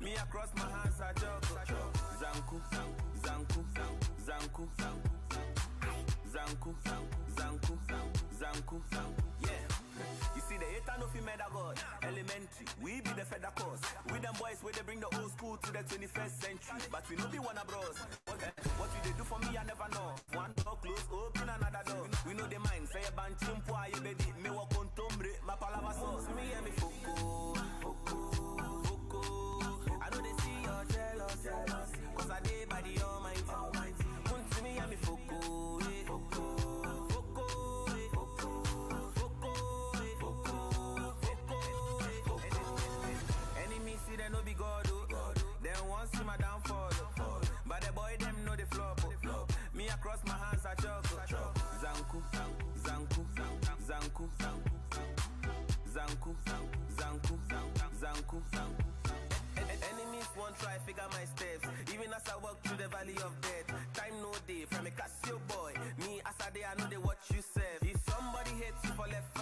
Me across my hands, I juggle. Zanku, zanku, zanku, zanku, zanku, yeah. You see the hater no fi meda God. Elementary, we be the feather course. We them boys where they bring the old school to the 21st century. But we no be one of bros. What you they do for me, I never know. One door close, open another door. We know the mind, say a band chimpo, I baby. Me walk on tombre, my palava sauce. Me and me foko. I know they see your jealous. Cause I did by the Almighty. Come to me and me foko. Enemy see they no be God. Then once see my downfall. But the boy them know the flop. Me across my hands I chuckle. Zanku, zanku, zanku, zanku, zanku, zanku. Enemies won't try figure my steps. Even as I walk through the valley of death, time no day from a Casio boy. Me as a day I know they watch you serve. If somebody hates you for left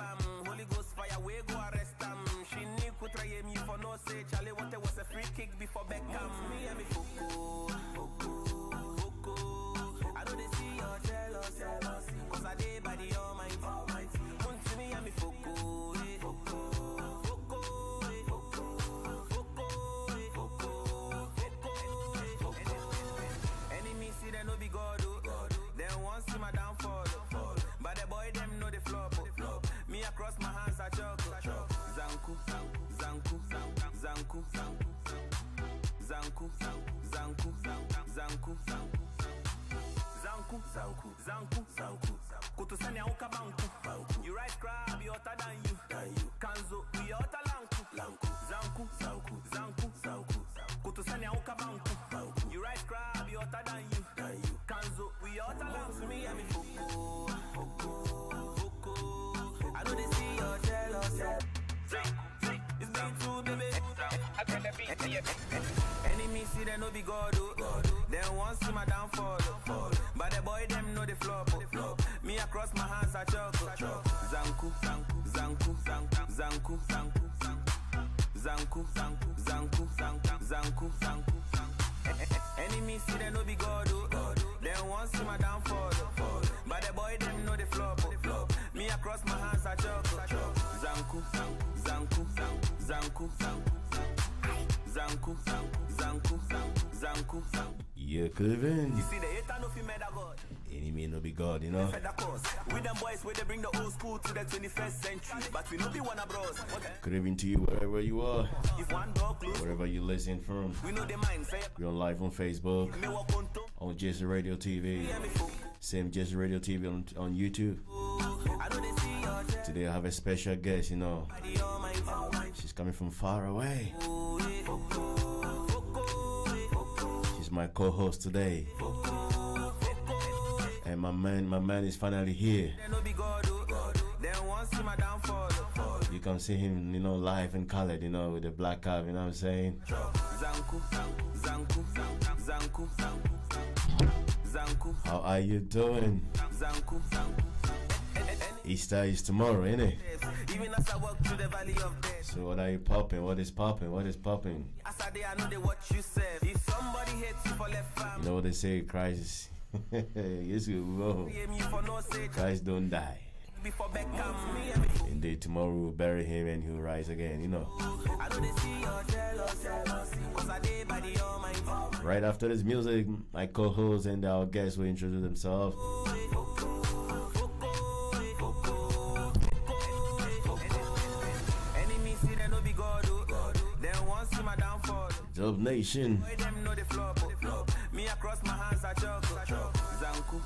Holy Ghost fire we go arrest them. She knew could try me for no say. Charlie Water was a free kick before Beckham. Me and me foko. I know they see your jealous. Cause I did by the Almighty. Come to me and me foko. They no be God, then once see my downfall. But the boy them know the flop. Me across my hands I chuckle. Zanku, zanku, zanku, zanku, zanku, zanku. Kutusanya uka banku. You rise crab, you hotter than you. Kanzo, we hotter lanku. Zanku. Kutusanya uka banku. You rise crab, you hotter than you. Kanzo, we hotter lanku. Me and me foko. I know they see you're jealous. It's been true, baby. Enemy see they no be God. Then once see my downfall. But the boy them know the flop. Me across my hands I chuckle. Zanku, zanku, enemy see they no be God. Then once see my downfall. But the boy them know the flop. Me across my hands I chuckle. Zanku. Yeah, Cleveland. You see the hater no fi meda God. Enemy no be God, you know. We them boys where they bring the old school to the 21st century. But we no be one of bros. Cleveland to you wherever you are. If one door close, Wherever you listen from. we know the mind say. We're on live on Facebook, Me walk on top. on Jesse Radio TV. Me and me folk. Same Jesse Radio TV on YouTube. I know they see your jealous. Today I have a special guest, you know. By the Almighty. She's coming from far away. She's my co-host today. And my man is finally here. They no be God. Then once see my downfall. You can see him, you know, live and colored, you know, with the black cap, you know what I'm saying? Zanku. How are you doing? Zanku. Easter is tomorrow, ain't it? Even as I walk through the valley of death. So what are you popping? What is popping? What is popping? As I day, I know they watch you serve. If somebody hates you for left You know what they say, Christ. Yes, we will. you for no say. Christ don't die. Before Beckham. Indeed, tomorrow we'll bury him and he'll rise again, you know. I know they see your jealous. Cause I did by the Almighty. Right after this music, my co-host and our guests will introduce themselves. Enemy see they no be God. Then once see my downfall. Dub Nation. Boy, them know the flop. Me across my hands I chuckle. Zanku.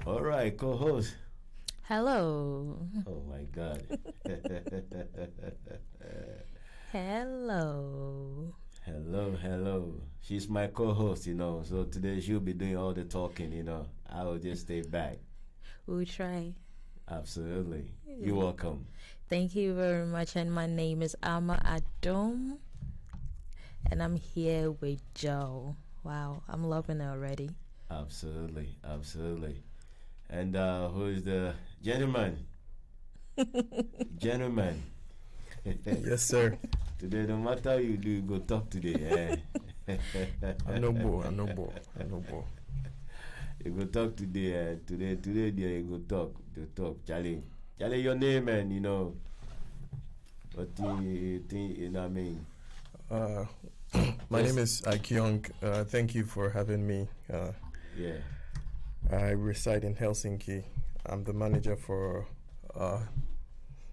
All right, co-host. Hello. Oh my God. Hello. Hello. She's my co-host, you know. So today she'll be doing all the talking, you know. I will just stay back. We'll try. Absolutely. You're welcome. Thank you very much. And my name is Ama Adom. And I'm here with Joe. Wow, I'm loving it already. Absolutely. And who is the gentleman? Gentleman. Yes, sir. Today, no matter how you do, you go talk today. I know more. I know more. I know more. You go talk today. Today, there you go talk. To talk, Charlie. Charlie, your name, man. You know. What do you think? You know what I mean? My name is Ike Young. Thank you for having me. Yeah. I reside in Helsinki. I'm the manager for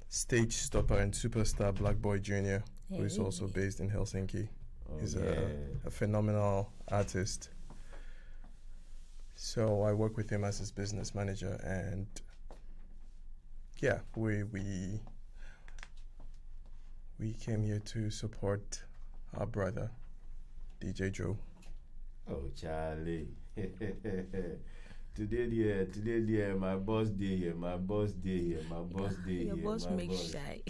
Stage Stopper and Superstar Black Boy Jr., who is also based in Helsinki. Oh, He's yeah. a phenomenal artist. So I work with him as his business manager, and yeah, we came here to support our brother, DJ Joe. Oh, Charlie. Today, my boss day here. Your boss makes shy.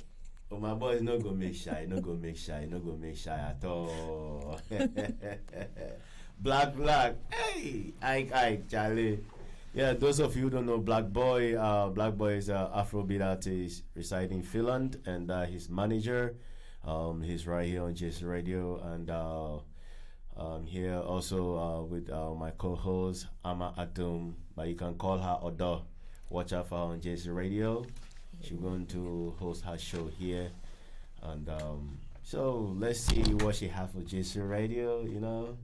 Oh, my boy is not gonna make shy. Not gonna make shy at all. Black. Hey, Ike, Charlie. Yeah, those of you who don't know Black Boy is an Afrobeat artist residing in Finland, and his manager. He's right here on JC Radio, and here also with my co-host Ama Adum, but you can call her Odo. Watch out for her on JC Radio. She's going to host her show here, and so let's see what she has for JC Radio. You know,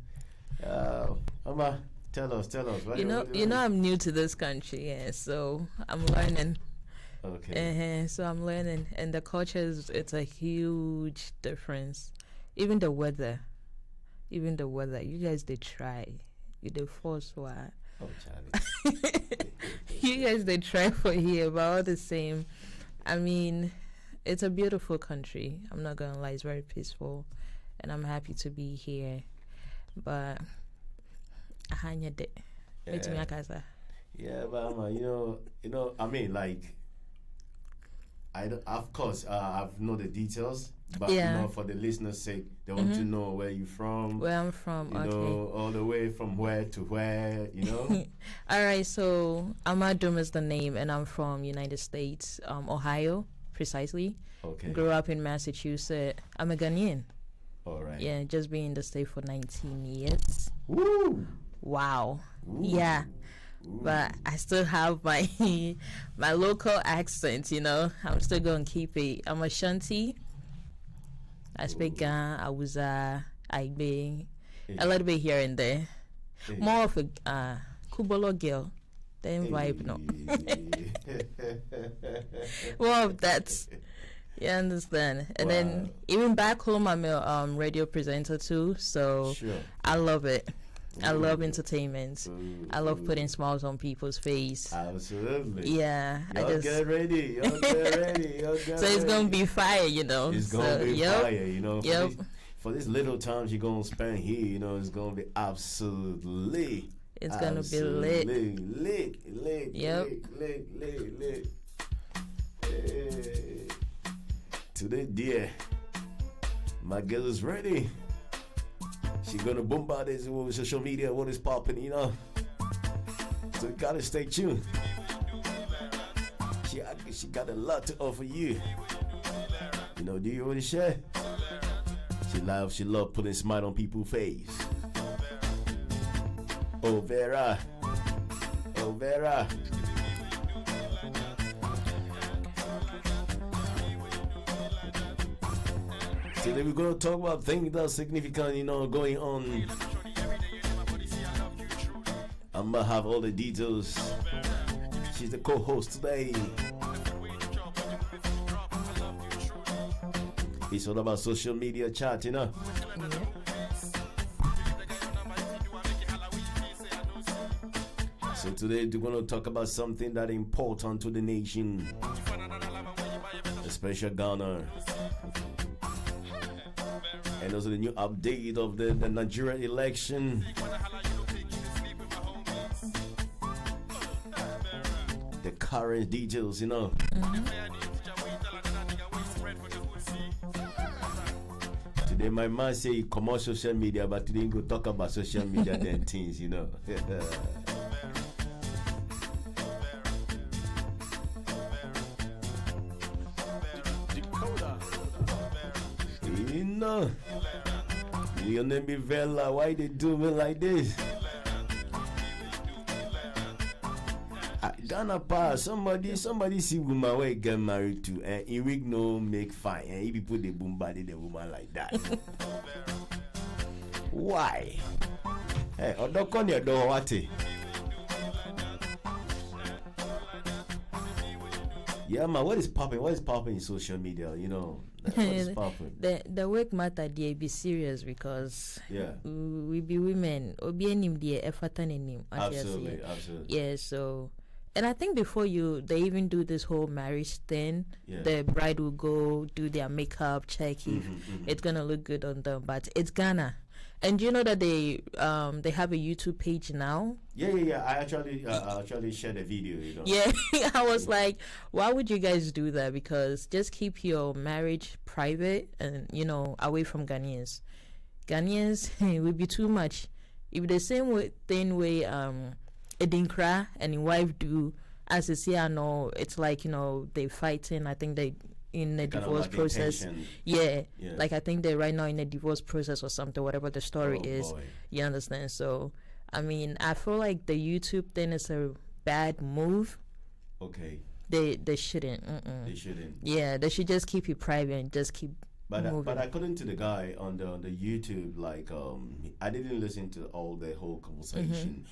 Ama, tell us. You know, I'm new to this country, yeah, so I'm learning. Okay. So I'm learning, and the culture it's a huge difference. Even the weather. You guys they try. You they force what? Oh, Charlie. You guys they try for here, but all the same, I mean, it's a beautiful country. I'm not gonna lie, it's very peaceful, and I'm happy to be here. But Yeah, but you know, I mean, like, of course, I've know the details, but you know, for the listeners' sake, they want to know where you're from. Where I'm from, you know, all the way from where to where, you know. All right, so Amadum is the name, and I'm from United States, Ohio, precisely. Okay. Grew up in Massachusetts. I'm a Ghanaian. All right. Yeah, just been in the state for 19 years. Woo! Wow. Ooh. Yeah. Ooh. But I still have my my local accent, you know. I'm still going to keep it. I'm Ashanti. I speak Ghana, Awuza, Igbe, a little bit here and there. Hey. More of a Kubolo girl. Then vibe, no. More of that. You understand? And then even back home, I'm a radio presenter too. So Sure. I love it. I love entertainment. I love putting smiles on people's face. Absolutely. Yeah, Y'all get ready. So it's gonna be fire, you know. It's gonna be fire, you know. Yep. For this little time you're gonna spend here, you know, it's gonna be absolutely. It's gonna be lit. Lit. Yep. Lit. Hey. Today, dear, my girl is ready. She's gonna bombard this with social media, what is popping, you know. So you gotta stay tuned. She got a lot to offer you. You know, do you want to share? She love putting a smile on people's face. Oh Vera. Today we're gonna talk about things that's significant, you know, going on. I'm gonna have all the details. She's the co-host today. It's all about social media chat, you know. So today we're gonna talk about something that is important to the nation, especially Ghana. And also the new update of the Nigerian election. The current details, you know. Today my man say come on social media, but today go talk about social media then things, you know. know. Your name be Vela. Why they do me like this? Ghana pass. Somebody see woman where he get married to, and he will no make fine, and he be put the boom body the woman like that. Why? Hey, Odoko ni Odo Wate. Yeah, man, what is popping? What is popping in social media? You know, what is popping? The work matter there be serious because Yeah, we be women. Obi enim there effort and enim. absolutely. Yeah, so and I think before they even do this whole marriage thing, Yeah. the bride will go do their makeup, check if it's gonna look good on them. But it's Ghana. And you know that they have a YouTube page now. Yeah. I actually shared a video. You know. Yeah, I was like, why would you guys do that? Because just keep your marriage private and away from Ghanaians. Ghanaians it would be too much. If the same thing way Edinkra and his wife do, as I see, I know it's like they fighting. I think they in a Kind of divorce like process. intention. Yeah, Yeah. like I think they're right now in a divorce process or something. Whatever the story Oh, is, boy. you understand. So, I mean, I feel like the YouTube thing is a bad move. Okay, They shouldn't. they shouldn't. Yeah, they should just keep it private and just keep moving. But according to the guy on the YouTube, like I didn't listen to all the whole conversation.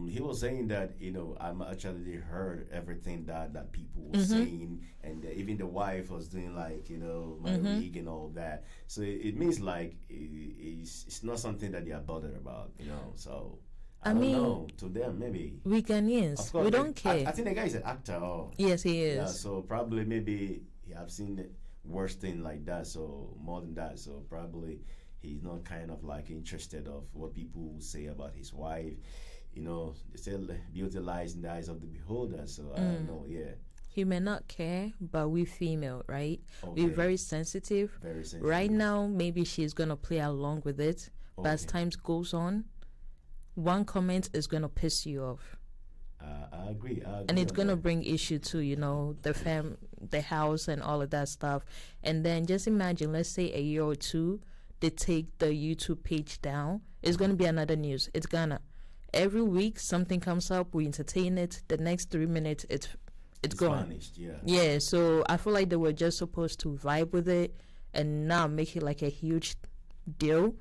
He was saying that I'm actually heard everything that people were saying, and even the wife was doing like my wig and all that. So it means like it's not something that they are bothered about, So I don't know. To them, maybe. We Ghanaians, Of course, we don't care. I think the guy is an actor. Yes, he is. Yeah, so probably maybe he have seen the worst thing like that, so more than that, so probably he's not kind of like interested of what people say about his wife. They say beauty lies in the eyes of the beholder, so I don't know, yeah. He may not care, but we female, right? Okay. We're very sensitive. Very sensitive. Right now, maybe she's gonna play along with it, but as Okay. time goes on, one comment is gonna piss you off. I agree. And it's on gonna that. bring issue to the house and all of that stuff. And then just imagine, let's say a year or two, they take the YouTube page down. It's gonna be another news. It's gonna every week something comes up, we entertain it. The next 3 minutes, it's gone. Vanished, yeah. Yeah, so I feel like they were just supposed to vibe with it and now make it like a huge deal,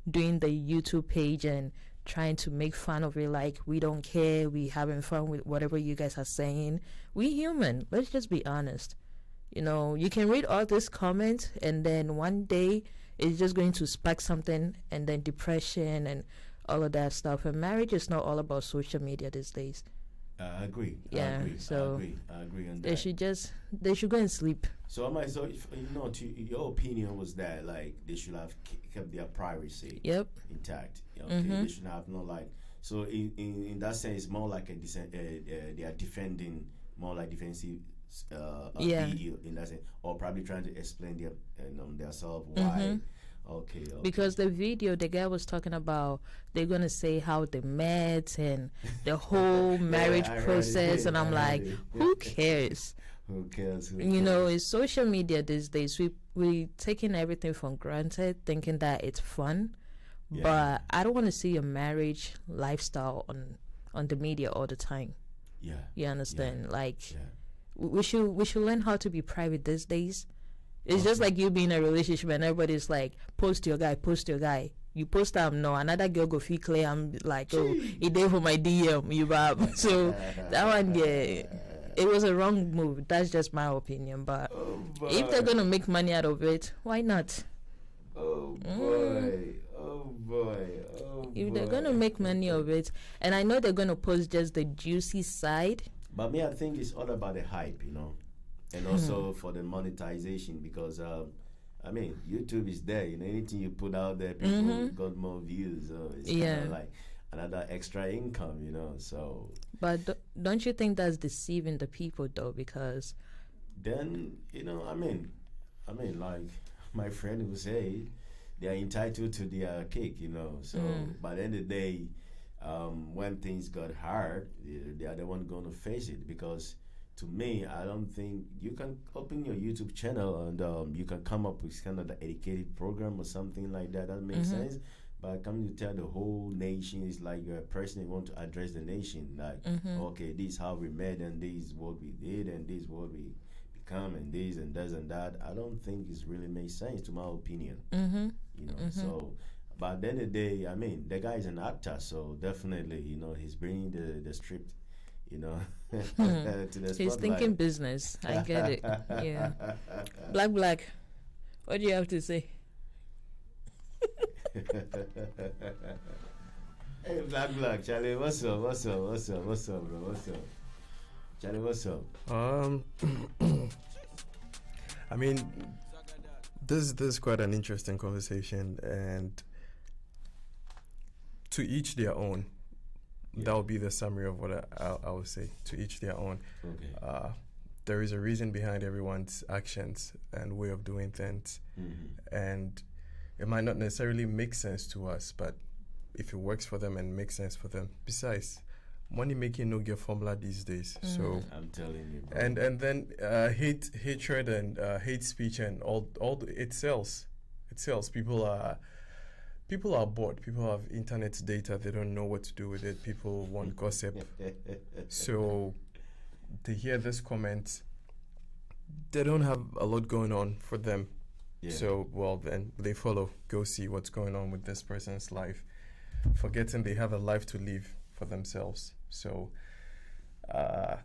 doing the YouTube page and trying to make fun of it like we don't care, we having fun with whatever you guys are saying. We human, let's just be honest. You can read all this comment and then one day it's just going to spark something and then depression and all of that stuff. And marriage is not all about social media these days. I agree. Yeah, so I agree on They that. they should go and sleep. So if, your opinion was that like they should have kept their privacy Yep. intact. Okay, they should have no like. So in that sense, more like they are defending, more like defensive Yeah. video in that sense, or probably trying to explain themselves why. Okay. Because the video, the guy was talking about they're gonna say how they met and the whole marriage I heard it, process, and I'm I heard like, it. who cares? Who cares? It's social media these days. We taking everything for granted, thinking that it's fun, Yeah. but I don't want to see your marriage lifestyle on the media all the time. Yeah. You understand? Like, Yeah. we should learn how to be private these days. It's just like you being in a relationship and everybody's like, post your guy. You post no, another girl go feel clear. I'm like, oh, he there for my DM, you bab. So that one, yeah, it was a wrong move. That's just my opinion. But if they're gonna make money out of it, why not? Oh boy. Oh boy. Oh If boy. they're gonna make money of it, and I know they're gonna post just the juicy side. But me, I think it's all about the hype, and also for the monetization because YouTube is there. Anything you put out there, people got more views. So it's kind of like another extra income, So But don't you think that's deceiving the people though? Because then like my friend would say, they are entitled to their cake, So by the end of the day, when things got hard, they are the one going to face it because to me, I don't think you can open your YouTube channel and you can come up with kind of the educated program or something like that. That makes sense. But coming to tell the whole nation is like you're a person who want to address the nation. Like, okay, this is how we met, and this is what we did, and this is what we become, and this and this and that. I don't think it really makes sense, to my opinion. You know, so. But at the end of the day, I mean, the guy is an actor, so definitely, you know, he's bringing the script, you know, to the He's spotlight. thinking business. I get it. Yeah. Black. What do you have to say? Hey, Black, Charlie, what's up, bro? What's up? Charlie, what's up? I mean, this is quite an interesting conversation, and to each their own. That would be the summary of what I would say. To each their own. Okay. There is a reason behind everyone's actions and way of doing things, and it might not necessarily make sense to us, but if it works for them and makes sense for them. Besides, money making no get formula these days. So I'm telling you, bro. and then hatred and hate speech and all it sells. It sells. People are bored. People have internet data. They don't know what to do with it. People want gossip. So they hear this comment. They don't have a lot going on for them. Yeah. So, well, then they follow. Go see what's going on with this person's life, forgetting they have a life to live for themselves. So, I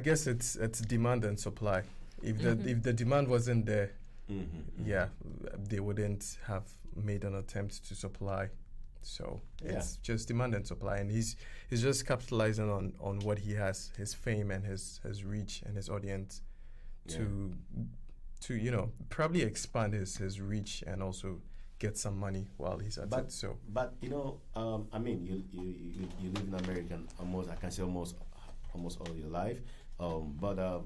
guess it's demand and supply. If the demand wasn't there, they wouldn't have made an attempt to supply. So it's just demand and supply, and he's just capitalizing on what he has, his fame and his reach and his audience, to you know, probably expand his reach and also get some money while he's at it. So, but you know, I mean, you live in America almost, I can say almost all your life, but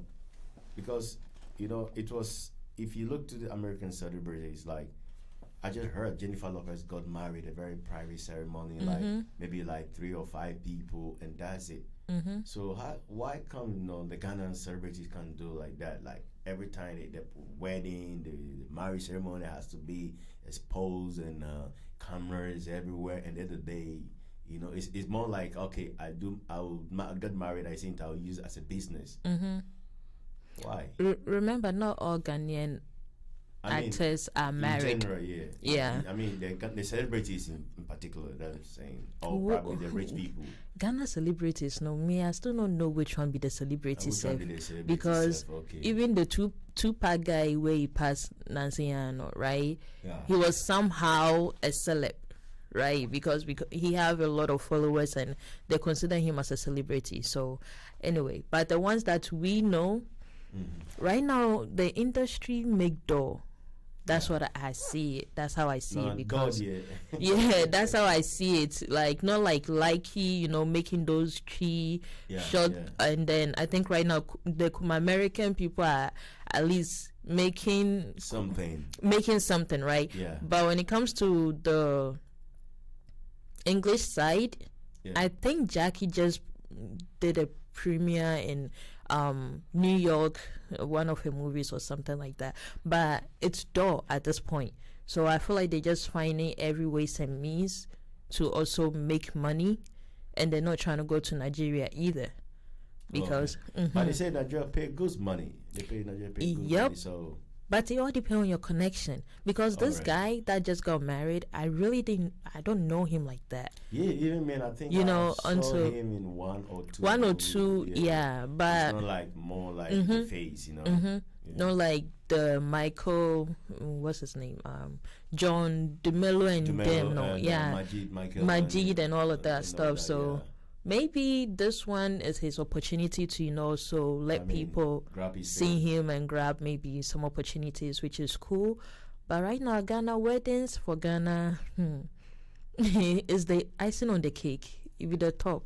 because you know, it was, if you look to the American celebrities, like I just heard Jennifer Lopez got married, a very private ceremony, like maybe like 3 or 5 people, and that's it. So why come, you know, the Ghanaian celebrities can't do like that? Like every time the wedding, the marriage ceremony has to be exposed and cameras everywhere. And the other day, you know, it's more like, okay, I will get married. I think I'll use it as a business. Why? Remember, not all Ghanaian actors are married. In general, Yeah. I mean, the celebrities in particular, that's saying, probably the rich people. Ghana celebrities, no, me, I still don't know which one be the celebrity Which one self. be the celebrity Because self? Okay. even the Tupac guy where he passed Nancy Ano, right? Yeah. He was somehow a celeb, right? Because he have a lot of followers and they consider him as a celebrity. So anyway, but the ones that we know, right now, the industry make dough. That's what I see it. That's how I see it. Because yeah, that's how I see it. Like not like Likey, you know, making those tree shot, and then I think right now the American people are at least making something, right? Yeah. But when it comes to the English side, I think Jackie just did a premiere in New York, one of her movies or something like that, but it's dull at this point. So I feel like they're just finding every ways and means to also make money, and they're not trying to go to Nigeria either, because but they say Nigeria pay good money. They pay Nigeria pay good money, so. But it all depends on your connection, because this guy that just got married, I don't know him like that. Yeah, even man, I think I saw him in one or two. One or two, yeah, but it's not like more like the face, you know. Not like the Michael, what's his name? John DeMello and them, no, Majid and all of that stuff. So maybe this one is his opportunity to, you know, so let people see him and grab maybe some opportunities, which is cool. But right now, Ghana weddings for Ghana is the icing on the cake. It be the top.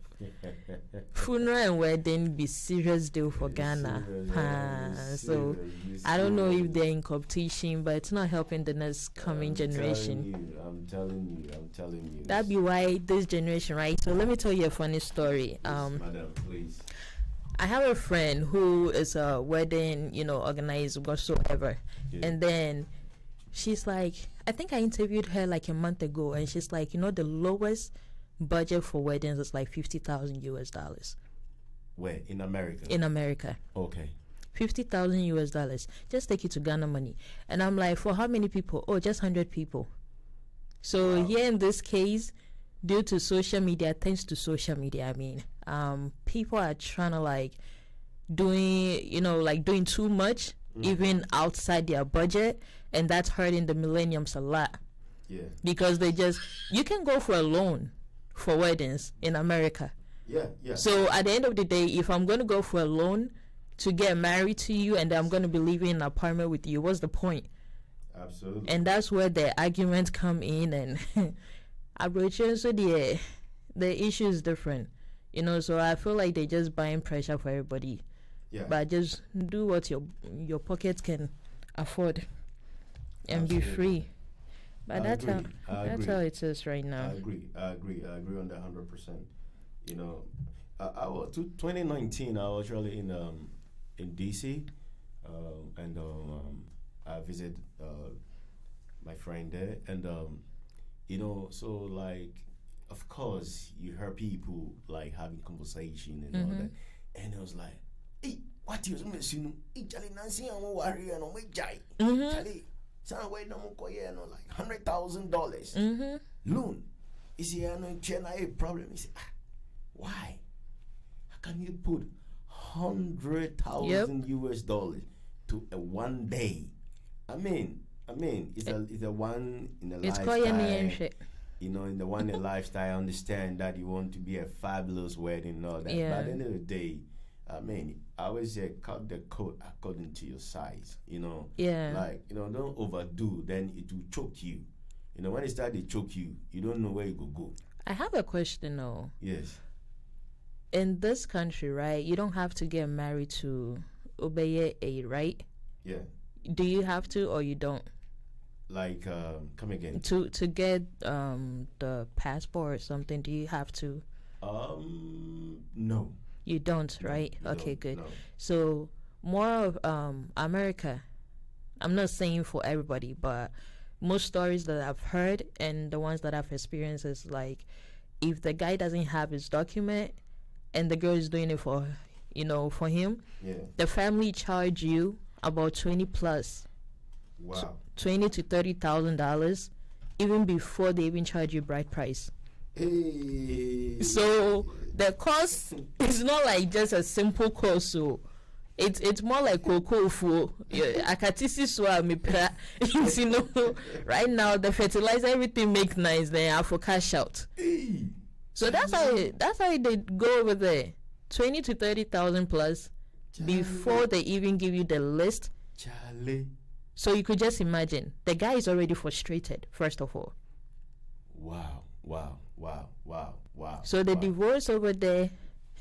Funeral and wedding be serious deal for Ghana. So I don't know if they're in competition, but it's not helping the next coming generation. I'm telling you. That be why this generation, right? So let me tell you a funny story. Madam, please. I have a friend who is a wedding, organizer whatsoever, Yeah. and then she's like, I think I interviewed her like a month ago, and she's like, the lowest budget for weddings is like $50,000 Where in America? in America. Okay. $50,000. Just take it to Ghana money, and I'm like, for how many people? Oh, just 100 people. So Wow. here in this case, due to social media, thanks to social media, I mean, people are trying to like doing too much, even outside their budget, and that's hurting the millenniums a lot Yeah. because you can go for a loan for weddings in America. Yeah. Yeah. So at the end of the day, if I'm going to go for a loan to get married to you and I'm going to be living in an apartment with you, what's the point? Absolutely. And that's where the arguments come in, and so the issue is different, so I feel like they're just buying pressure for everybody, Yeah. but just do what your pockets can afford and be Absolutely. free. But I that's agree. I that's agree. how it is right now. I agree on that 100%. I was 2019. I was really in DC, and I visited my friend there, and so like, of course, you heard people like having conversation and all that, and it was like, hey, what you saying? Hey, Charlie, Nancy, I'm worried, and I'm jai. Charlie, some way no more, like $100,000 loan. You see, I know China a problem. You say, why? How can you put 100,000 US dollars to a one day? I mean, it's a one in a It's lifetime. called your shit. In the one in lifestyle, I understand that you want to be a fabulous wedding and all that. Yeah. But at the end of the day, I always say cut the coat according to your size. Yeah. Like, don't overdo, then it will choke you. When it starts to choke you, you don't know where you could go. I have a question though. Yes. In this country, right, you don't have to get married to obey a right? Yeah. Do you have to, or you don't? Like, come again. To get the passport or something, do you have to? No. You don't, right? You Okay, don't, good. no. So more of America. I'm not saying for everybody, but most stories that I've heard and the ones that I've experienced is like, if the guy doesn't have his document and the girl is doing it for him, Yeah. the family charge you about 20 plus Wow. $20,000 to $30,000 even before they even charge you bride price. Hey. So the cost is not like just a simple cost. So it's more like cocoa for akatisi so me pra. Right now the fertilizer everything make nice, then I for cash out. Hey. So that's how they go over there. 20 to 30,000 plus before they even give you the list. Charlie. So you could just imagine the guy is already frustrated, first of all. Wow. So the wow. divorce over there,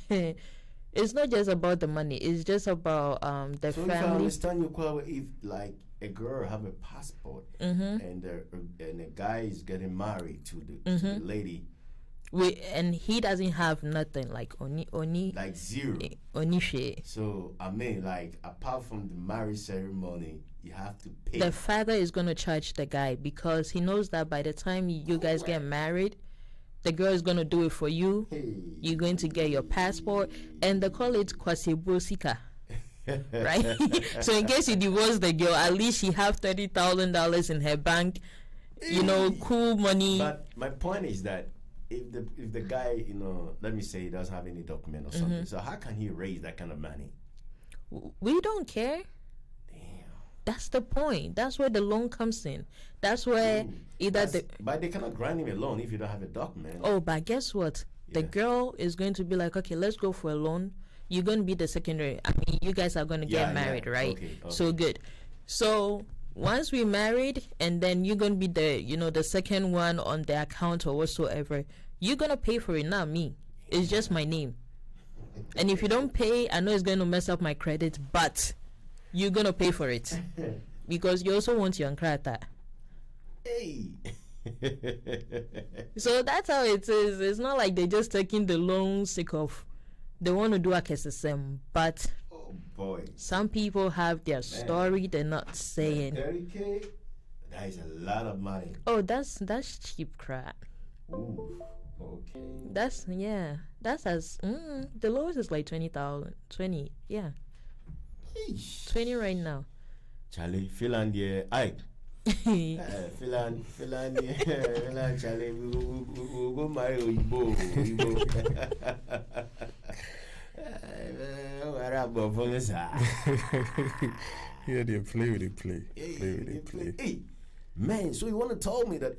it's not just about the money. It's just about the So if I family. understand you quite, if like a girl have a passport and a guy is getting married to the lady, And he doesn't have nothing like oni like zero. onishe. So like apart from the marriage ceremony, you have to pay. The father is going to charge the guy because he knows that by the time you guys get married, the girl is going to do it for you. Hey. You're going to get your passport, and they call it kwasebosika. Right? So in case you divorce the girl, at least she have $30,000 in her bank. Cool money. But my point is that if the guy, let me say he doesn't have any document or something, so how can he raise that kind of money? We don't care. Damn. That's the point. That's where the loan comes in. That's where But they cannot grant him a loan if you don't have a document. Oh, but guess what? The Yeah. girl is going to be like, okay, let's go for a loan. You're going to be the secondary. I mean, you guys are going to Yeah, get married, yeah. right? Okay. So good. So once we married, and then you're going to be the second one on the account or whatsoever, you're going to pay for it, not me. It's just my name. And if you don't pay, I know it's going to mess up my credit, but you're going to pay for it because you also want your Ankrata. Hey. So that's how it is. It's not like they're just taking the loan sake of they want to do a KSSM, but Oh boy. some people have their story they're not saying. 30K? That is a lot of money. Oh, that's cheap crap. Ooh. Okay. That's the lowest is like 20,000. 20, yeah, Eesh. 20 right now. Charlie, Finland, yeah. Aye. Finland, yeah. Finland, Charlie, we go marry Oyibo. Yeah, they play. Hey, man, so you want to tell me that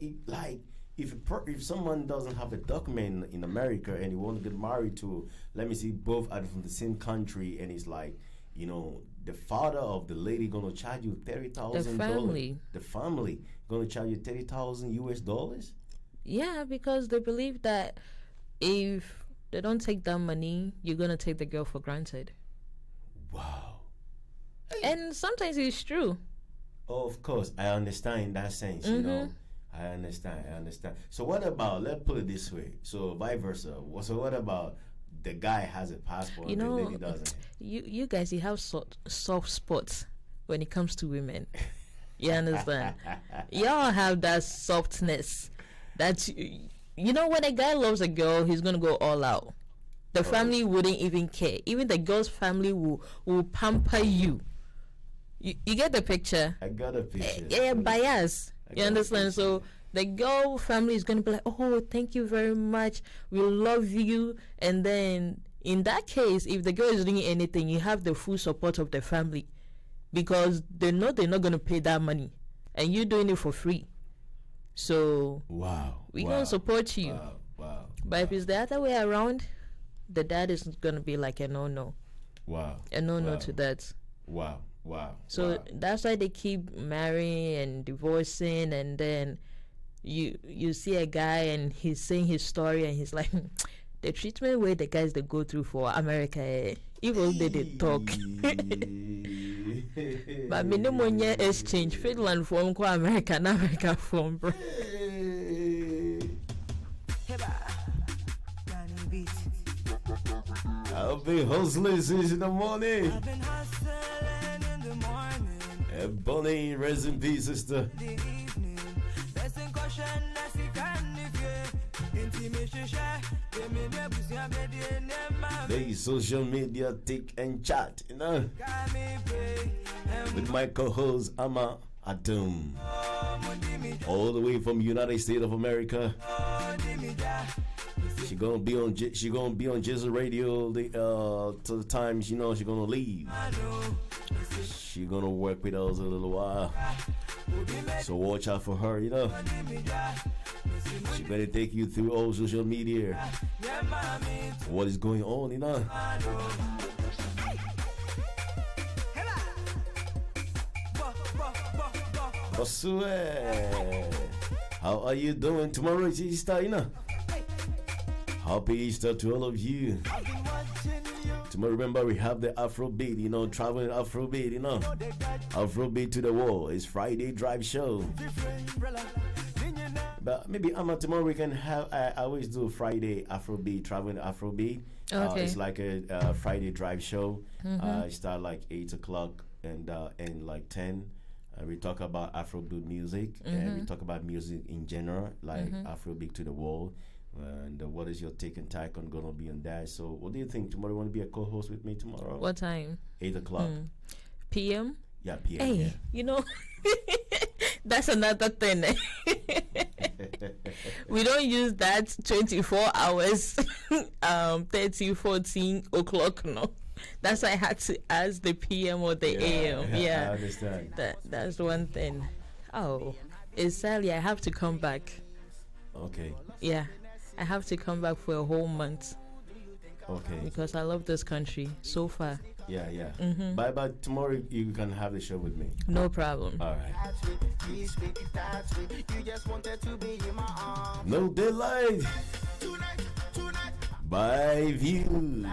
if someone doesn't have a document in America and you want to get married to, let me see, both are from the same country, and it's like, the father of the lady gonna charge you $30,000. The family. The family gonna charge you $30,000 US. Yeah, because they believe that if they don't take that money, you're gonna take the girl for granted. Wow. And sometimes it's true. Oh, of course, I understand in that sense. I understand. So what about, let's put it this way, so vice versa. So what about the guy has a passport and the lady doesn't? You guys, you have soft spots when it comes to women. You understand? Y'all have that softness that when a guy loves a girl, he's gonna go all out. The family wouldn't even care. Even the girl's family will pamper you. You get the picture? I got a picture. Yeah, bias. You understand? So the girl family is going to be like, oh, thank you very much. We love you. And then in that case, if the girl is doing anything, you have the full support of the family because they know they're not going to pay that money and you're doing it for free. So we're going to support you. Wow. But if it's the other way around, the dad is going to be like a no-no. Wow. A no-no to that. Wow. So that's why they keep marrying and divorcing, and then you see a guy and he's saying his story and he's like, the treatment where the guys they go through for America, even they talk. But minimum exchange Finland from America and America from bro. I've been hustling since in the morning. I've been hustling in the morning. And Bonnie, rest in peace, sister. The evening. Best in caution, as you can if you intimation share. They may be able to have a They social media tick and chat, with my co-host Ama Adum, all the way from United States of America. She gonna be on Jizzle Radio till the time she knows she's gonna leave. She gonna work with us a little while, so watch out for her. She better take you through all social media, what is going on, Osue, how are you doing? Tomorrow is Easter, Happy Easter to all of you. Tomorrow, remember, we have the Afrobeat, traveling Afrobeat, Afrobeat to the wall. It's Friday Drive Show. But maybe tomorrow we can have, I always do Friday Afrobeat, traveling Afrobeat. Okay. It's like a Friday Drive Show. It start like 8 o'clock and end like 10. We talk about Afrobeat music, and we talk about music in general, like Afrobeat to the wall. And what is your take and tack on gonna be on that? So what do you think? Tomorrow you want to be a co-host with me tomorrow? What time? 8 o'clock. PM? Yeah, PM. Hey, Yeah. That's another thing. We don't use that 24 hours, 13, 14 o'clock, no. That's why I had to ask the PM or the AM. Yeah. I understand. That's one thing. Oh, it's sadly I have to come back. Okay. Yeah. I have to come back for a whole month Okay. because I love this country so far. Yeah. But tomorrow you can have the show with me. No problem. All right. No daylight. By View.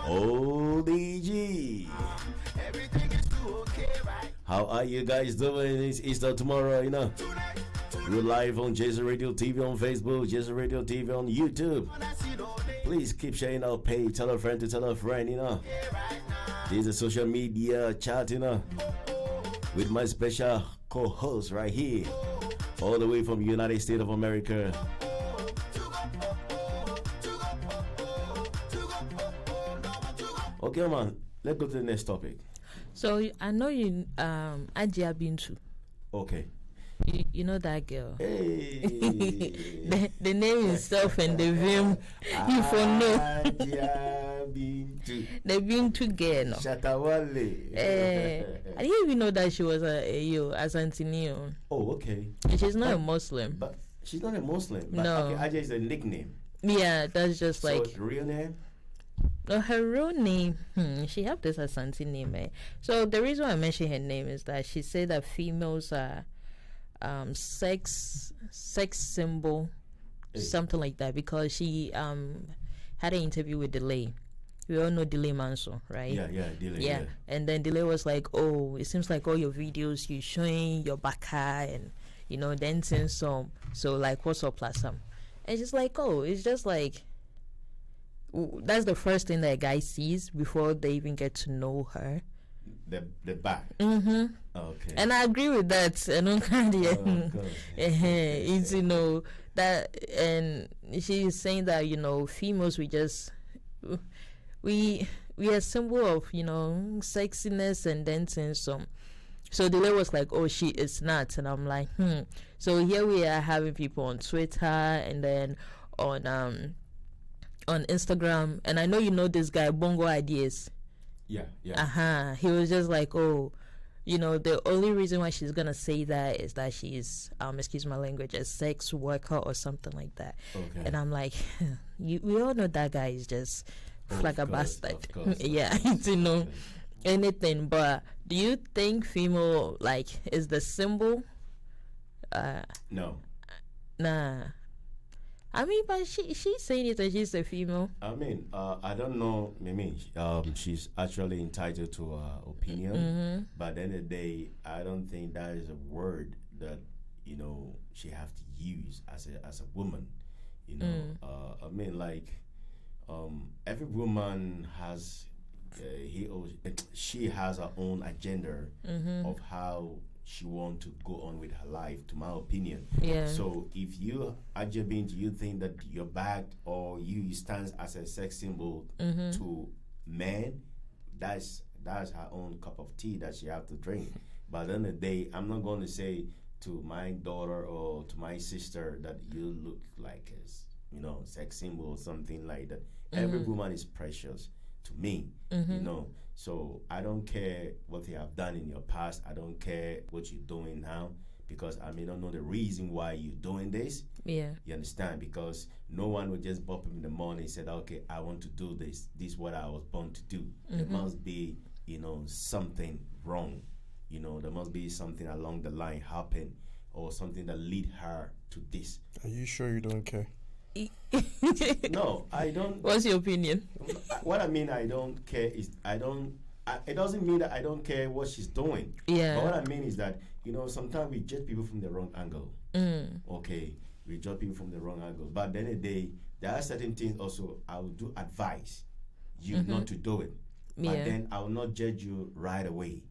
ODG. How are you guys doing? It's Easter tomorrow, We're live on Jizzle Radio TV on Facebook, Jizzle Radio TV on YouTube. Please keep sharing our page. Tell a friend to tell a friend, you know. This is a social media chat, you know, with my special co-host right here, all the way from United States of America. Okay, man. Let's go to the next topic. So I know you, Ajia Bintu. Okay. You know that girl. Hey. The name itself and the film, you for know. Ajia Bintu. The Bintu girl. No. Shatawale. I didn't even know that she was a Asantini. Oh, okay. She's not a Muslim. But she's not a Muslim. But No. okay, Ajia is a nickname. Yeah, that's just So like real name? no, her real name. She have this Asante name. So the reason why I mention her name is that she said that females are sex symbol, Hey. something like that, because she had an interview with Delay. We all know Delay Manso, right? Yeah, Dylan. Yeah. And then Delay was like, "Oh, it seems like all your videos you showing your baka and dancing some. So like, what's up, Plasam?" And she's like, "Oh, it's just like." That's the first thing that a guy sees before they even get to know her. The back. Mm-hmm. Okay. And I agree with that. I don't kind of Of course. it's that, and she's saying that females we are a symbol of sexiness and dancing some. So the lady was like, "Oh, she is not," and I'm like, So here we are having people on Twitter and then on Instagram, and I know this guy Bongo Ideas. Yeah. He was just like, "Oh, the only reason why she's gonna say that is that she's excuse my language, a sex worker or something like that." Okay. And I'm like, we all know that guy is just like a bastard. Of course. Yeah, anything. But do you think female is the symbol? No. Nah. I mean, but she's saying it that she's a female. I mean, I don't know, Mimi. She's actually entitled to opinion, Mm-hmm. but at the end of the day, I don't think that is a word that she have to use as a woman. I mean, every woman has she has her own agenda of how she want to go on with her life, to my opinion. Yeah. So if you, Ajabin, do you think that your back or you stands as a sex symbol to men, that's her own cup of tea that she have to drink. But at the end of the day, I'm not going to say to my daughter or to my sister that you look like a sex symbol or something like that. Every woman is precious to me, So I don't care what you have done in your past. I don't care what you're doing now, because I may not know the reason why you're doing this. Yeah. You understand? Because no one would just bop up in the morning and said, "Okay, I want to do this. This is what I was born to do." There must be, something wrong. There must be something along the line happen, or something that lead her to this. Are you sure you don't care? No, I don't. What's your opinion? What I mean, I don't care is it doesn't mean that I don't care what she's doing. Yeah. But what I mean is that sometimes we judge people from the wrong angle. Okay, we judge people from the wrong angle. But at the end of the day, there are certain things also I would do advise you not to do it. But Yeah. then I will not judge you right away.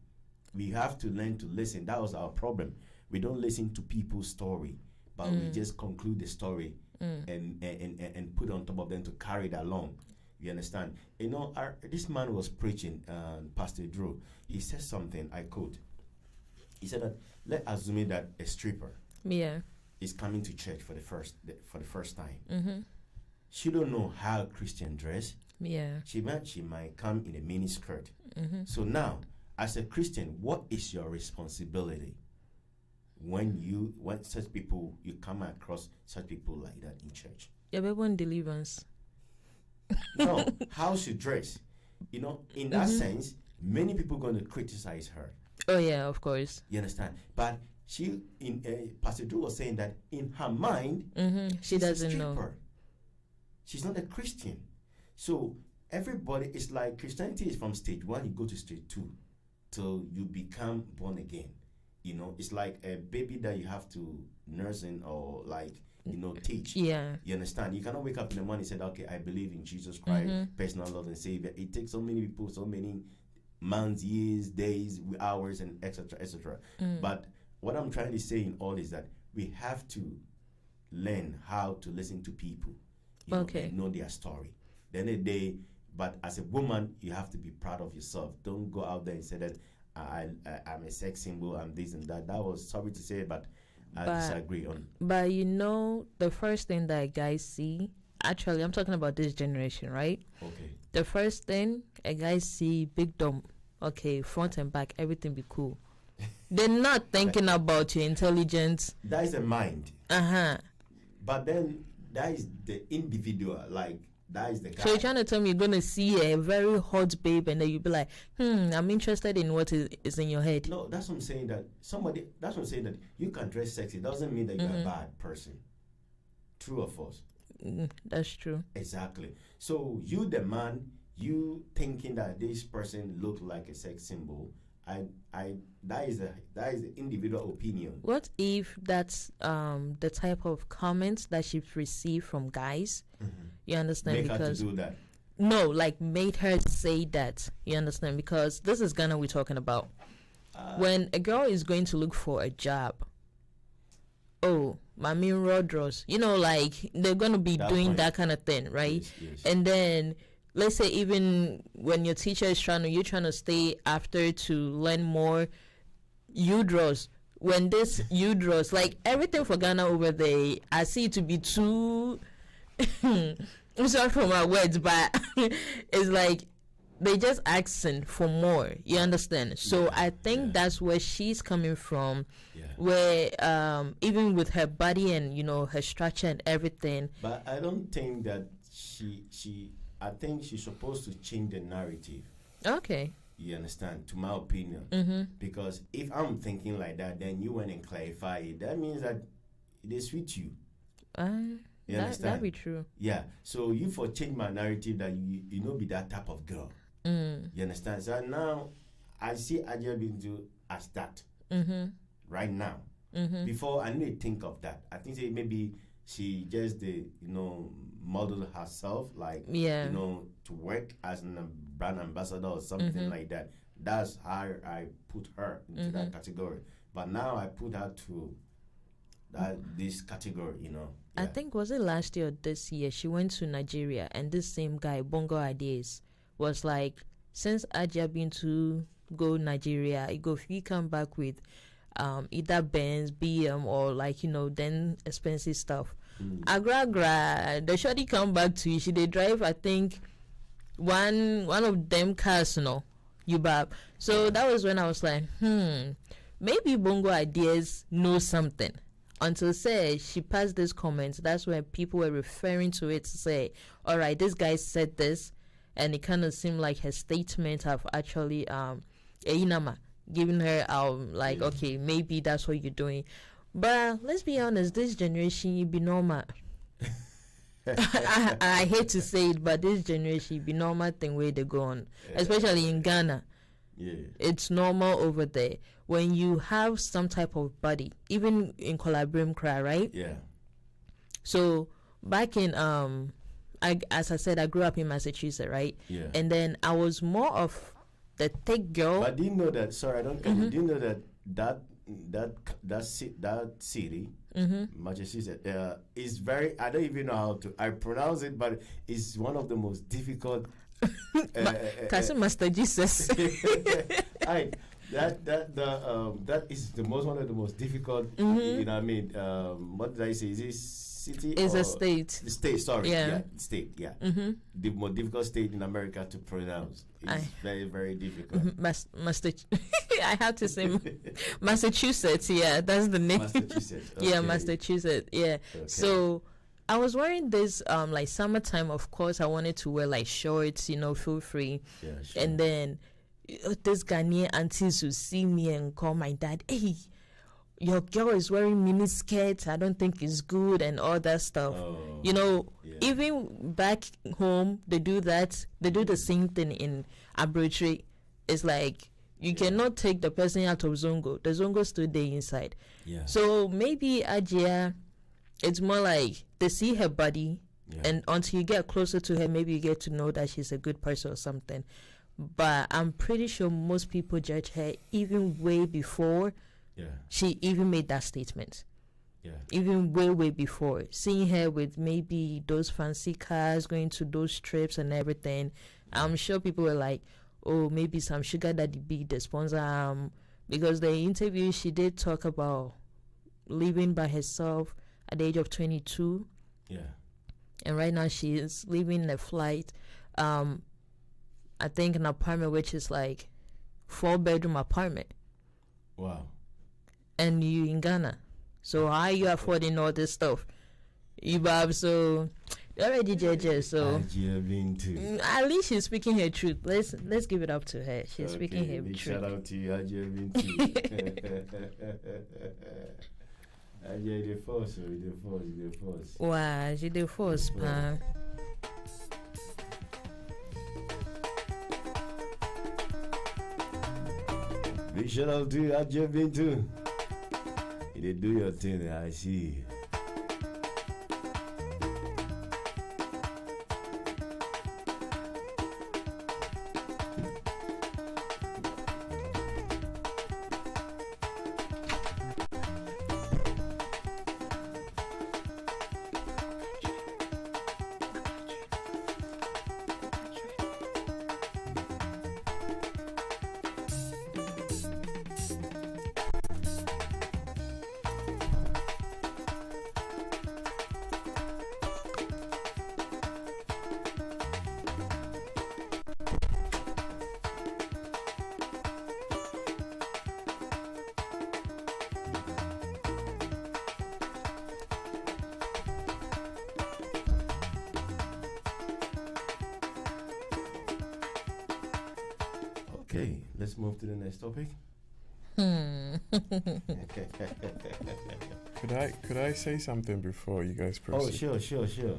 We have to learn to listen. That was our problem. We don't listen to people's story, but we just conclude the story and put on top of them to carry it along. You understand? This man was preaching, Pastor Drew. He said something, I quote. He said that, let's assume that a stripper Yeah. is coming to church for the first time. She don't know how Christian dress. Yeah. She might come in a mini skirt. So now, as a Christian, what is your responsibility when you come across such people like that in church? Your baby on deliverance. No, how she dress. In that sense, many people going to criticize her. Oh yeah, of course. You understand? But Pastor Drew was saying that in her mind, She she's doesn't a know. stripper. She's not a Christian. So everybody is like Christianity is from stage 1, you go to stage 2 till you become born again. You know, it's like a baby that you have to nurse in or like, you know, teach. Yeah. You understand? You cannot wake up in the morning and say, okay, I believe in Jesus Christ, personal Lord and Savior. It takes so many people, so many months, years, days, hours, and etc. etc. But what I'm trying to say in all is that we have to learn how to listen to people, you know, and know their story. Then a day, but as a woman, you have to be proud of yourself. Don't go out there and say that I'm a sex symbol, I'm this and that. That was, sorry to say, but I disagree on. But you know, the first thing that guys see, actually, I'm talking about this generation, right? Okay. The first thing a guy see, big dumb, okay, front and back, everything be cool. They're not thinking about your intelligence. That is the mind. Uh-huh. But then that is the individual, like that is the guy. So you're trying to tell me you're gonna see a very hot babe and then you'll be like, I'm interested in what is in your head. No, that's what I'm saying, that somebody, that's what I'm saying, that you can dress sexy doesn't mean that you're a bad person. True or false? That's true. Exactly. So you, the man, you thinking that this person look like a sex symbol, that is the individual opinion. What if that's the type of comments that she's received from guys? You understand? Make because her to do that. no, like made her say that. You understand? Because this is Ghana we're talking about. When a girl is going to look for a job, oh, Mami Rodros, you know, like they're gonna be doing that kind of thing, right? Yes. And then let's say even when your teacher is you're trying to stay after to learn more, you draws. When this you draws, like everything for Ghana over there, I see it to be too. I'm sorry for my words, but it's like they just asking for more. You understand? So I think that's where she's coming from. Yeah. Where even with her body and you know her structure and everything. But I don't think that I think she's supposed to change the narrative. Okay. You understand? To my opinion. Because if I'm thinking like that, then you went and clarify it. That means that they sweet you. You understand? That'd be true. Yeah. So you for change my narrative that you know be that type of girl. You understand? So now I see Ajia Bintu as that. Right now. Before I need to think of that. I think maybe she just modeled herself like you know to work as a brand ambassador or something like that. That's how I put her into that category. But now I put her to this category, you know. I think was it last year or this year she went to Nigeria and this same guy Bongo Ideas was like, since Ajia been to go Nigeria, if you come back with either Benz, BM or like, you know, then expensive stuff. Agra, the shorty come back to you, she they drive I think one of them cars, you know, Ubab. So that was when I was like, maybe Bongo Ideas know something. Until say she passed this comment, that's when people were referring to it to say, all right, this guy said this, and it kind of seemed like her statement have actually Einama giving her like, okay, maybe that's what you're doing. But let's be honest, this generation you be normal. I hate to say it, but this generation be normal thing where they go on, especially in Ghana. Yeah. It's normal over there. When you have some type of body, even in Colabrim Cry, right? Yeah. So back in as I said, I grew up in Massachusetts, right? Yeah. And then I was more of the thick girl. But do you know that? Sorry, I don't. Do you know that city, Massachusetts, is very. I don't even know how to. I pronounce it, but it's one of the most difficult. Kasi Master Jesus. That is one of the most difficult. You know what I mean? What did I say? Is this city? It's a state. The state. Sorry. Yeah. State. Yeah. The most difficult state in America to pronounce. It's very, very difficult. I have to say Massachusetts. Yeah, that's the name. Massachusetts. Okay. Yeah, Massachusetts. Yeah. Okay. So I was wearing this like summertime. Of course, I wanted to wear like shorts, you know, feel free. Yeah, sure. And then this Ghanaian aunties who see me and call my dad, hey, your girl is wearing mini skirts. I don't think it's good and all that stuff. You know, even back home, they do that. They do the same thing in Abrotri. It's like You cannot take the person out of Zongo. The Zongo still there inside. Yeah. So maybe Ajia, it's more like they see her body, and until you get closer to her, maybe you get to know that she's a good person or something. But I'm pretty sure most people judge her even way before she even made that statement. Yeah. Even way before. Seeing her with maybe those fancy cars, going to those trips and everything, I'm sure people were like, oh, maybe some sugar daddy be the sponsor. Because the interview, she did talk about living by herself at the age of 22. Yeah. And right now she is living in a flight. I think an apartment which is like 4-bedroom apartment. Wow. And you in Ghana. So how are you affording all this stuff? Ibab, so already judges, so at least she's speaking her truth. Let's give it up to her. She's speaking her truth. Shout out to you, Ajia Bintu. Ajia the force. Wow, she the force, man. Big shout out to you, Ajia Bintu. You did do your thing, I see. Okay, let's move to the next topic. Could I say something before you guys proceed? Oh, sure.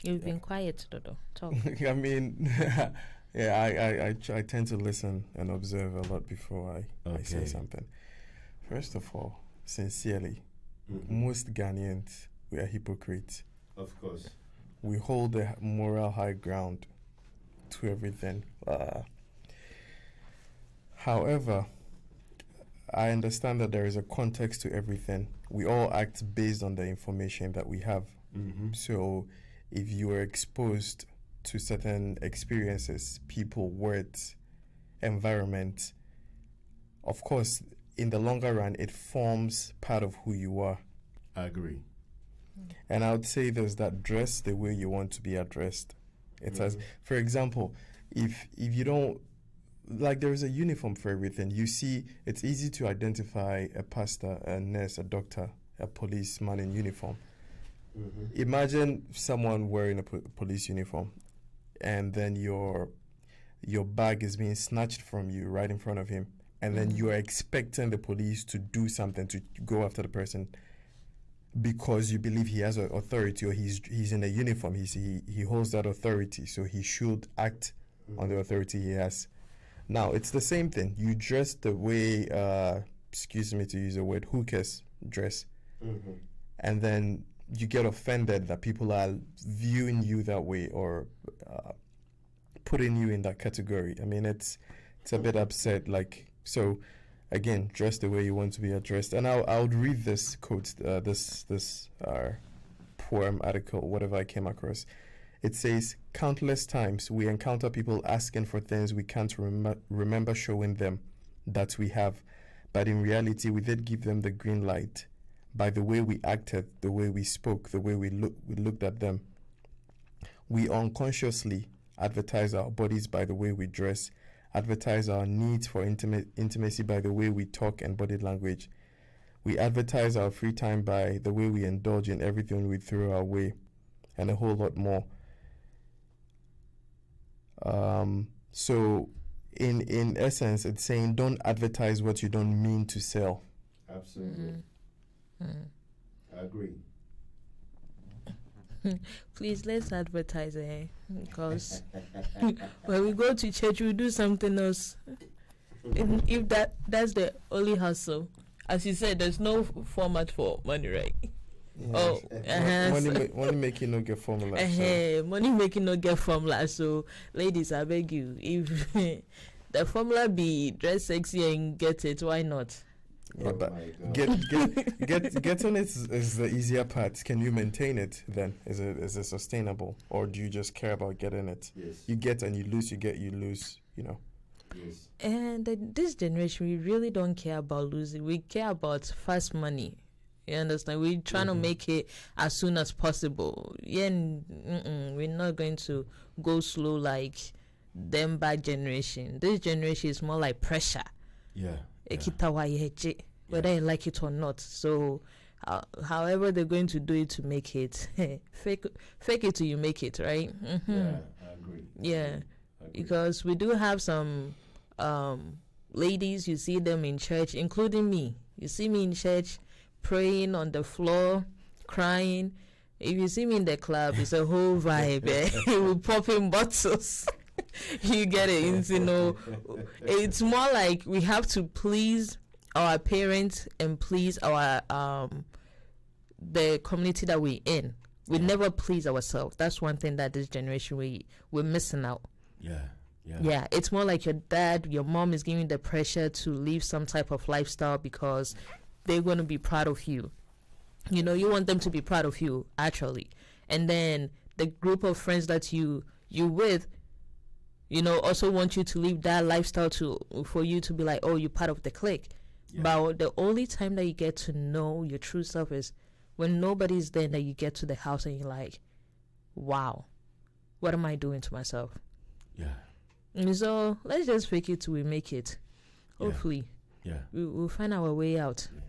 You've been quiet, Dodo. Talk. I mean, I tend to listen and observe a lot before I say something. First of all, sincerely, most Ghanaians, we are hypocrites. Of course. We hold the moral high ground to everything. However, I understand that there is a context to everything. We all act based on the information that we have. So if you are exposed to certain experiences, people, words, environment, of course, in the longer run, it forms part of who you are. I agree. And I would say there's that dress the way you want to be addressed. It has, for example, if you don't, like there is a uniform for everything. You see, it's easy to identify a pastor, a nurse, a doctor, a policeman in uniform. Imagine someone wearing a police uniform, and then your bag is being snatched from you right in front of him, and then you are expecting the police to do something to go after the person because you believe he has authority, or he's in a uniform. He holds that authority, so he should act on the authority he has. Now, it's the same thing. You dress the way, excuse me to use the word, hookers dress. And then you get offended that people are viewing you that way or putting you in that category. I mean, it's a bit upset. Like, so, again, dress the way you want to be addressed. And I would read this quote, this poem, article, whatever I came across. It says, countless times we encounter people asking for things we can't remember showing them that we have, but in reality we did give them the green light by the way we acted, the way we spoke, the way we looked at them. We unconsciously advertise our bodies by the way we dress, advertise our needs for intimacy by the way we talk and body language. We advertise our free time by the way we indulge in everything we throw our way, and a whole lot more. So in essence, it's saying don't advertise what you don't mean to sell. Absolutely. I agree. Please let's advertise it because when we go to church we do something else. If that's the only hustle, as you said, there's no format for money, right? Oh, money making no get formula. So. Money making no get formula. So, ladies, I beg you, if the formula be dress sexy and get it, why not? Yeah, but getting it is the easier part. Can you maintain it then? Is it sustainable, or do you just care about getting it? Yes. You get and you lose. You get, you lose. You know. Yes. And this generation, we really don't care about losing. We care about fast money. You understand? We're trying to make it as soon as possible. Yeah, we're not going to go slow like them bad generation. This generation is more like pressure. Yeah. Whether you like it or not. So, however they're going to do it to make it, fake it till you make it, right? Mm-hmm. Yeah, I agree. Yeah, because we do have some ladies. You see them in church, including me. You see me in church, praying on the floor, crying. If you see me in the club, it's a whole vibe. We're popping bottles. You get it. It's, it's more like we have to please our parents and please our the community that we're in. We never please ourselves. That's one thing that this generation we're missing out. Yeah, it's more like your dad, your mom is giving the pressure to live some type of lifestyle because they're going to be proud of you. You want them to be proud of you, actually. And then the group of friends that you with, also want you to live that lifestyle for you to be like, oh, you're part of the clique. Yeah. But the only time that you get to know your true self is when nobody's there, that you get to the house and you're like, wow, what am I doing to myself? Yeah. And so let's just fake it till we make it. Hopefully. Yeah. We'll find our way out. Yeah.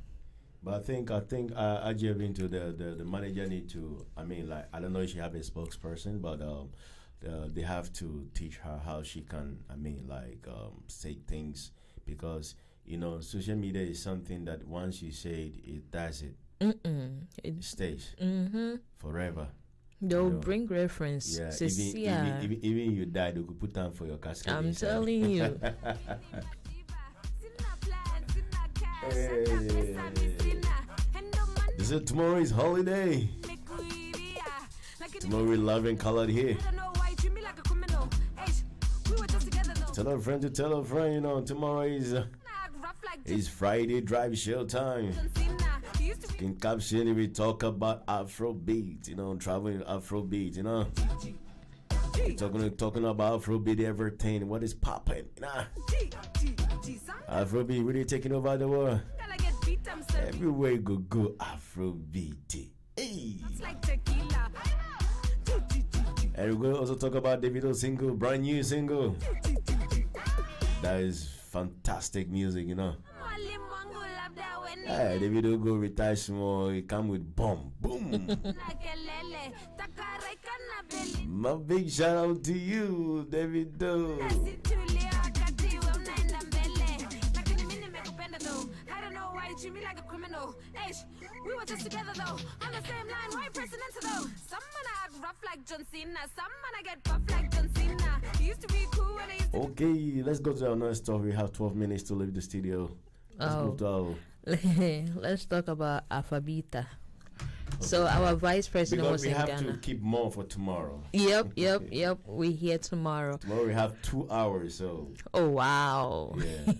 But I think Ajay into the manager need to, I don't know if she have a spokesperson, but they have to teach her how she can, say things, because social media is something that once you say it does it. It stays forever. They'll bring reference. Yeah, even you die, they could put down for your casket. I'm telling you. This is tomorrow is holiday. Tomorrow we're live and colored here. Tell a friend to tell a friend, tomorrow is Friday drive show time. In caption we talk about Afrobeat, traveling Afrobeat, We're talking about Afrobeat, everything, what is popping, Afrobeat really taking over the world. Everywhere you go Afrobeat. Hey. And we're going to also talk about Davido's single, brand new single. That is fantastic music, Hey, Davido go retire small, he come with bomb, boom. My big shout out to you, Davido. We were just together though, on the same line, right president though. Some man act rough like John Cena, some man I get buff like John Cena. He used to be cool and he used to Okay, let's go to our next story. We have 12 minutes to leave the studio. Let's talk about Afabita. Okay. So our vice president was in Ghana. Because we have to keep more for tomorrow. Yep. We're here tomorrow. Tomorrow we have 2 hours, so. Oh, wow. Yeah.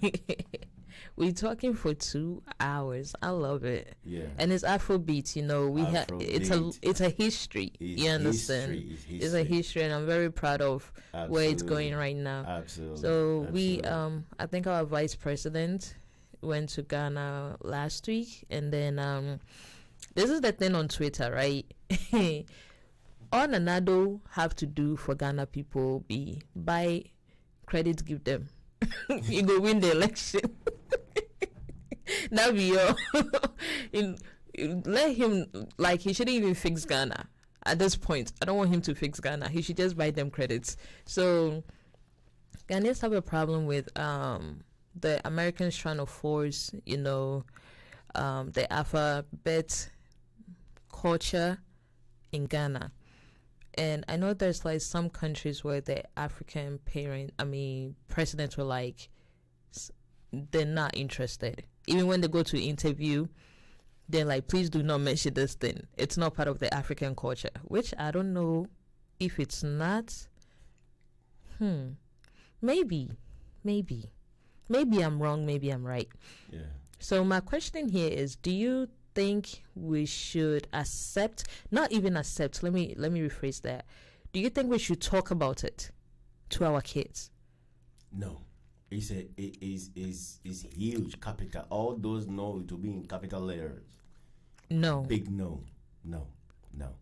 We're talking for 2 hours. I love it. Yeah. And it's Afrobeat, we have it's a history. You understand? It's a history, and I'm very proud of where it's going right now. Absolutely. So we I think our vice president went to Ghana last week, and then this is the thing on Twitter, right? All Nanado have to do for Ghana people be buy credit, give them. You go win the election. That be all. Let him, he shouldn't even fix Ghana at this point. I don't want him to fix Ghana. He should just buy them credits. So Ghanaians have a problem with the Americans trying to force, the alphabet culture in Ghana. And I know there's like some countries where the African presidents were like, they're not interested. Even when they go to interview, they're like, please do not mention this thing. It's not part of the African culture, which I don't know if it's not. Maybe I'm wrong, maybe I'm right. Yeah. So my question here is, do you think we should not even accept, let me rephrase that. Do you think we should talk about it to our kids? No. It is huge, capital. All those no to be in capital letters. No. Big no. No.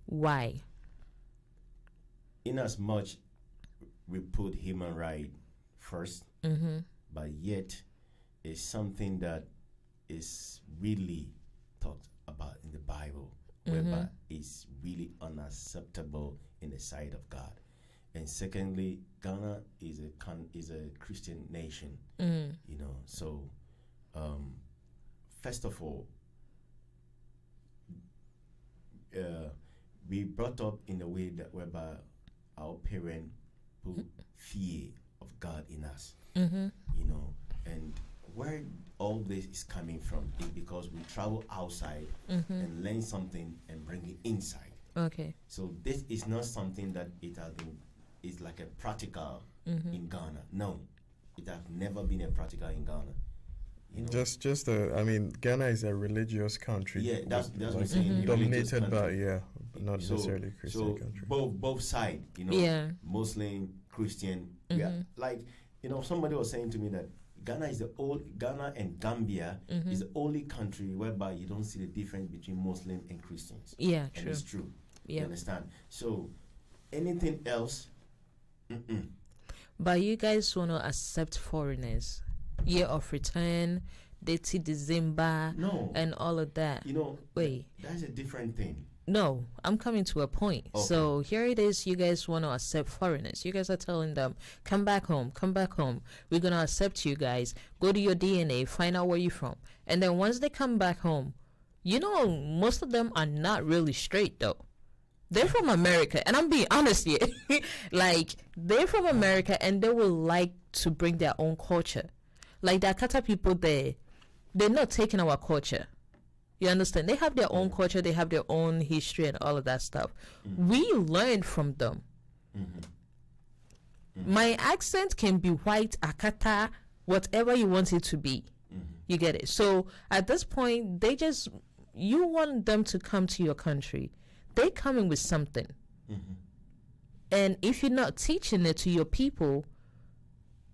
Why? In as much we put human right first, but yet it's something that is really talked about in the Bible, whereby it's really unacceptable in the sight of God. And secondly, Ghana is a Christian nation, you know. So, first of all, we brought up in a way that whereby our parents put fear of God in us, you know, and where all this is coming from is because we travel outside and learn something and bring it inside. Okay. So this is not something that it has been. It's like a practical in Ghana. No, it has never been a practical in Ghana. You know? Ghana is a religious country. Yeah, that's what I'm saying. Dominated by not necessarily Christian country. Both sides, you know, Muslim, Christian. We are, like, you know, somebody was saying to me that Ghana and Gambia is the only country whereby you don't see the difference between Muslim and Christians. Yeah, and true. it's true. Yeah. You understand? So anything else? But you guys want to accept foreigners, year of return, Deti December, and all of that. You know, wait, that's a different thing. No, I'm coming to a point. Okay. So here it is. You guys want to accept foreigners. You guys are telling them, come back home. We're going to accept you guys. Go to your DNA, find out where you're from. And then once they come back home, you know, most of them are not really straight though. They're from America, and I'm being honest here. Like, they're from America, and they will like to bring their own culture. Like, the Akata people there, they're not taking our culture. You understand? They have their own culture, they have their own history and all of that stuff. We learn from them. My accent can be white, Akata, whatever you want it to be. You get it? So, at this point, you want them to come to your country. They coming with something. And if you're not teaching it to your people,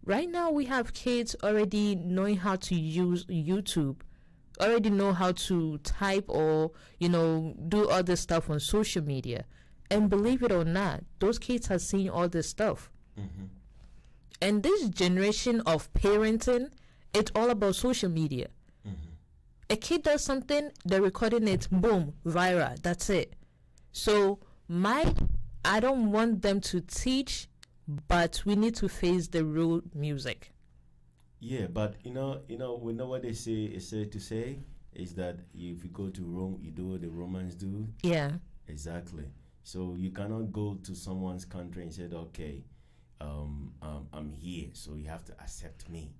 right now we have kids already knowing how to use YouTube, already know how to type or, you know, do other stuff on social media. And believe it or not, those kids have seen all this stuff. And this generation of parenting, it's all about social media. A kid does something, they're recording it, boom, viral, that's it. So I don't want them to teach, but we need to face the real music. Yeah, but we know what they say is said to say is that if you go to Rome, you do what the Romans do. Yeah. Exactly. So you cannot go to someone's country and say, okay, I'm here, so you have to accept me.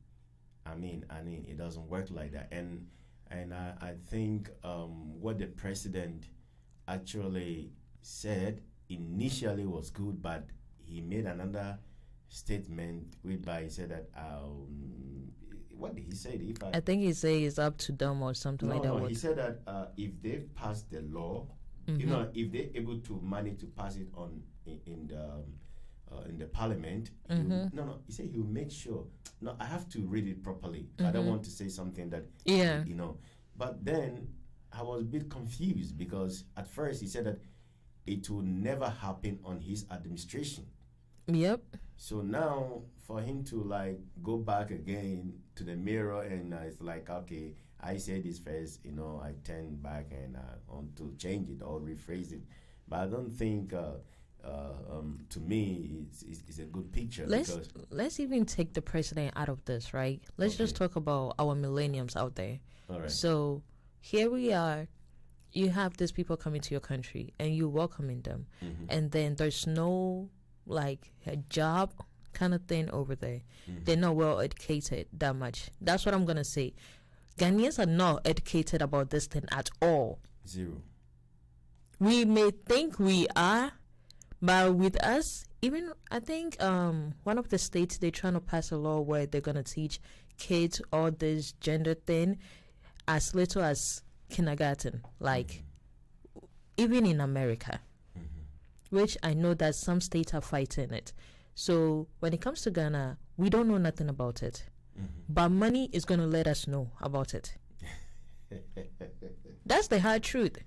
I mean, it doesn't work like that. And I think what the president actually said initially was good, but he made another statement whereby he said that what did he say? I think he said it's up to them or something like that. No, he said that if they pass the law, you know, if they're able to manage to pass it on in the parliament, he said he'll make sure. No, I have to read it properly. I don't want to say something that you know. But then I was a bit confused because at first he said that it will never happen on his administration. Yep. So now for him to like go back again to the mirror and it's like, okay, I said this first, you know, I turn back and want to change it or rephrase it. But I don't think, to me, it's a good picture. Let's even take the president out of this, right? Let's just talk about our millennials out there. All right. So here we are, you have these people coming to your country and you welcoming them, and then there's no like a job kind of thing over there. They're not well educated that much. That's what I'm gonna say. Ghanaians are not educated about this thing at all. Zero. We may think we are, but with us, even I think one of the states, they're trying to pass a law where they're gonna teach kids all this gender thing as little as kindergarten, like even in America, which I know that some states are fighting it. So when it comes to Ghana, we don't know nothing about it, but money is gonna let us know about it. That's the hard truth.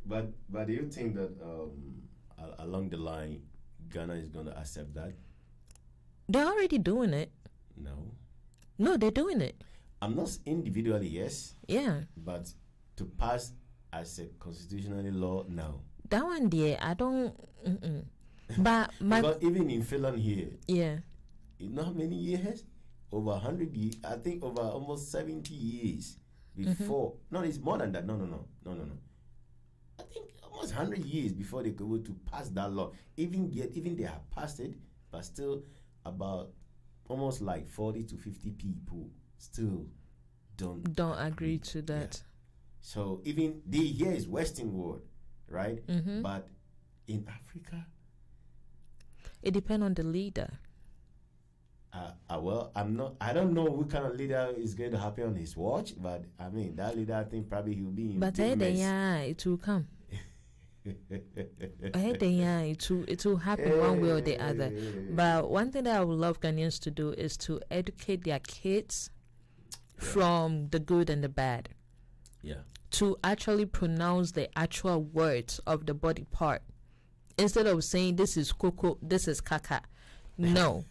But do you think that along the line, Ghana is going to accept that? They're already doing it. No, they're doing it. I'm not individually, yes, Yeah, but to pass as a constitutionally law, no. that one there, I don't. But my Because even in Finland here, yeah, you know how many years? Over 100 years. I think over almost 70 years before. No, it's more than that. No. I think almost 100 years before they could able to pass that law. Even they have passed it, but still about almost like 40 to 50 people still don't agree to that. So even here is Western world, right? But in Africa, It depends on the leader. well, I don't know what kind of leader is going to happen on his watch, but I mean that leader, I think probably he'll be in But big mess. it will come. It will happen one way or the other. But one thing that I would love Ghanaians to do is to educate their kids from the good and the bad, Yeah. to actually pronounce the actual words of the body part instead of saying this is coco, this is kaka. No.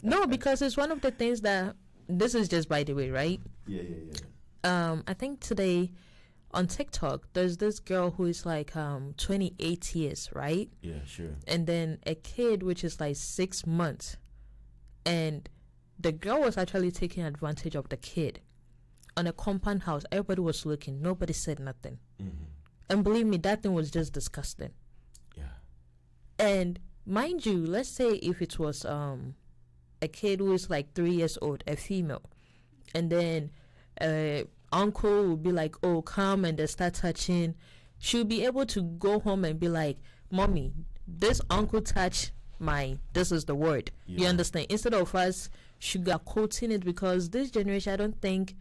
No, because it's one of the things that this is just by the way, right? Yeah. I think today on TikTok there's this girl who is like 28 years, right? Yeah, sure. And then a kid which is like 6 months, and the girl was actually taking advantage of the kid on a compound house. Everybody was looking, nobody said nothing. And believe me, that thing was just disgusting. Yeah. And mind you, let's say if it was a kid who is like 3 years old, a female, and then uncle would be like, oh, come, and they start touching, she'll be able to go home and be like, mommy, this uncle touched this is the word. You Yeah. understand? Instead of us sugarcoating it, because this generation, I don't think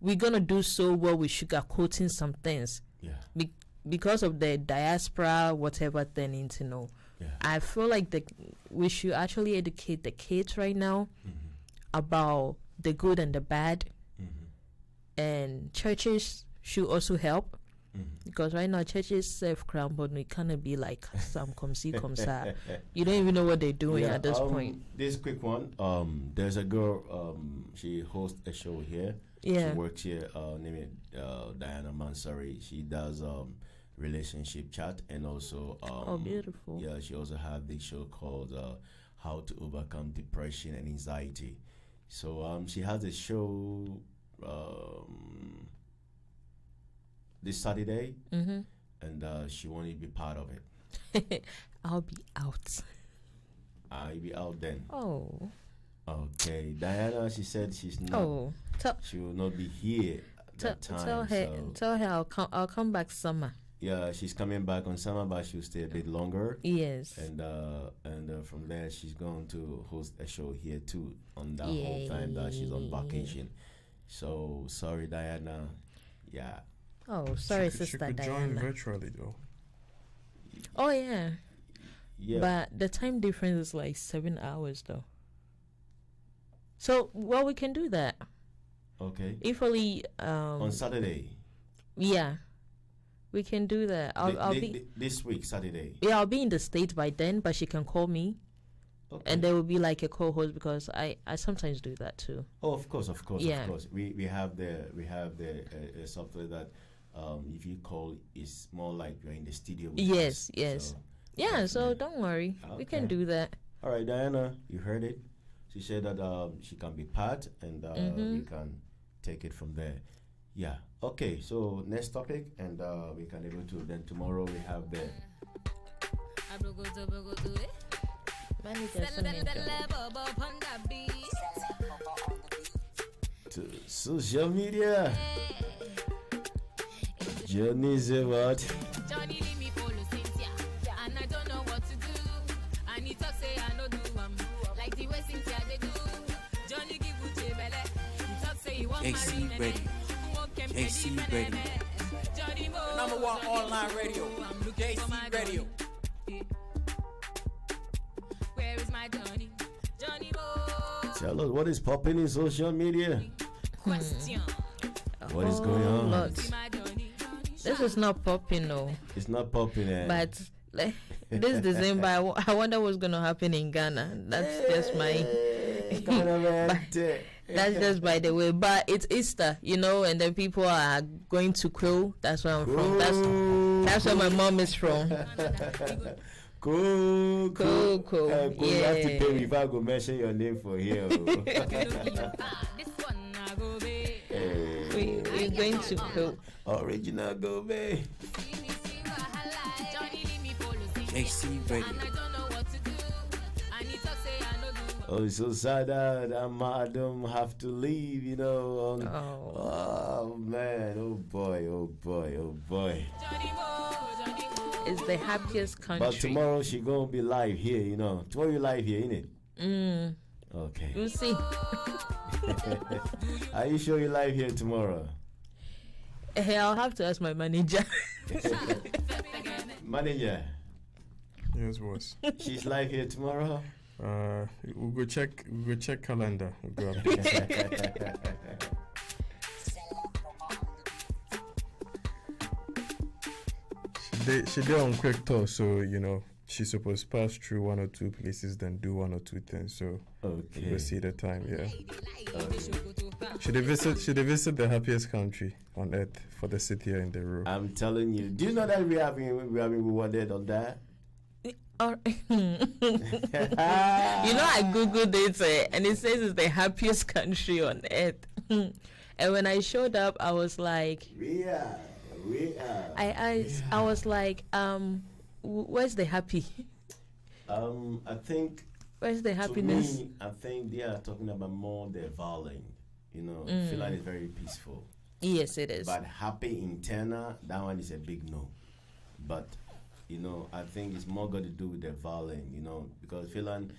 we're gonna do so well with sugarcoating some things. Yeah. Because of the diaspora, whatever they need to know. Yeah. I feel like we should actually educate the kids right now about the good and the bad, and churches should also help, because right now churches self crown, but we cannot be like some come see come sa. You don't even know what they're doing at this point. This quick one. There's a girl. She hosts a show here. Yeah. She works here. Named Diana Mansari. She does relationship chat and also. Oh, beautiful. Yeah, she also have this show called How to Overcome Depression and Anxiety. So she has a show this Saturday, and she wanted to be part of it. I'll be out. You'll be out then. Oh. Okay, Diana. She said she's not. Oh. She will not be here at that time. Tell her I'll come back summer. Yeah, she's coming back on summer, but she'll stay a bit longer. Yes. And from there, she's going to host a show here too on that whole time that she's on vacation. So sorry, Diana. Yeah. Oh, sorry, she sister could Diana. join virtually though. Oh yeah. Yeah. But the time difference is like 7 hours though. So well, we can do that. Okay. If only On Saturday. yeah, we can do that. I'll be this week, Saturday. yeah, I'll be in the States by then, but she can call me. Okay. And there will be like a co-host, because I sometimes do that too. Oh, of course. Yeah. Of course. We have the software that if you call, it's more like you're in the studio. With Yes, us. yes. So, Yeah, so definitely. don't worry. We can Okay. do that. All right, Diana, you heard it. She said that she can be part, and we can take it from there. Yeah. Okay. So next topic, and we can able to. Then tomorrow we have the Manager to social media. Johnny say what? Johnny leave me follow Cynthia, and I don't know what to do. And he talk say I no do like the way Cynthia they do. Johnny give Uche belle, he talk say he want JC marry Radio. Nene. JC Radio. Johnny Mo, Number one online radio. I'm looking for my JC Radio. Johnny. Where is my Johnny? Johnny Mo. Tell us what is popping in social media. Question. What is going on? Lot. See my Johnny. This is not popping, no. It's not popping. But like, this December, I wonder what's gonna happen in Ghana. That's just my. That's just by the way. But it's Easter, you know, and then people are going to Crew. That's where I'm from. That's where my mom is from. Cool. Cool. You have to pay me Yeah. if I go mention your name for here. This one I go be. We're going to Crew. Original Gobe. Johnny leave me follow Cynthia, JC Radio. and I don't know what to do. And he talk say I no do. Oh, it's so sad that I don't have to leave, you know. Oh. Oh, man. Oh, boy. Johnny Mo, Johnny Mo. It's the happiest country. But tomorrow she gonna be live here, you know. Tomorrow you live here, innit? Okay. We'll see. Are you sure you live here tomorrow? Hey, I'll have to ask my manager. Manager, Yes, boss. she's live here tomorrow? We'll go check calendar. We'll go update. She did on quick tour, so you know she's supposed to pass through one or two places, then do one or two things. So Okay. we'll see the time. Yeah. Should they visit the happiest country on earth for the city in the row? I'm telling you. Do you know that we have been rewarded on that? Or- you know, I googled it and it says it's the happiest country on earth. And when I showed up, I was like, We are. I was like, where's the happy? I think Where's the to happiness? me, I think they are talking about more the violence. You know, Finland is very peaceful. Yes, it is. But happy internal, that one is a big no. But you know, I think it's more got to do with the violence. You know, because Finland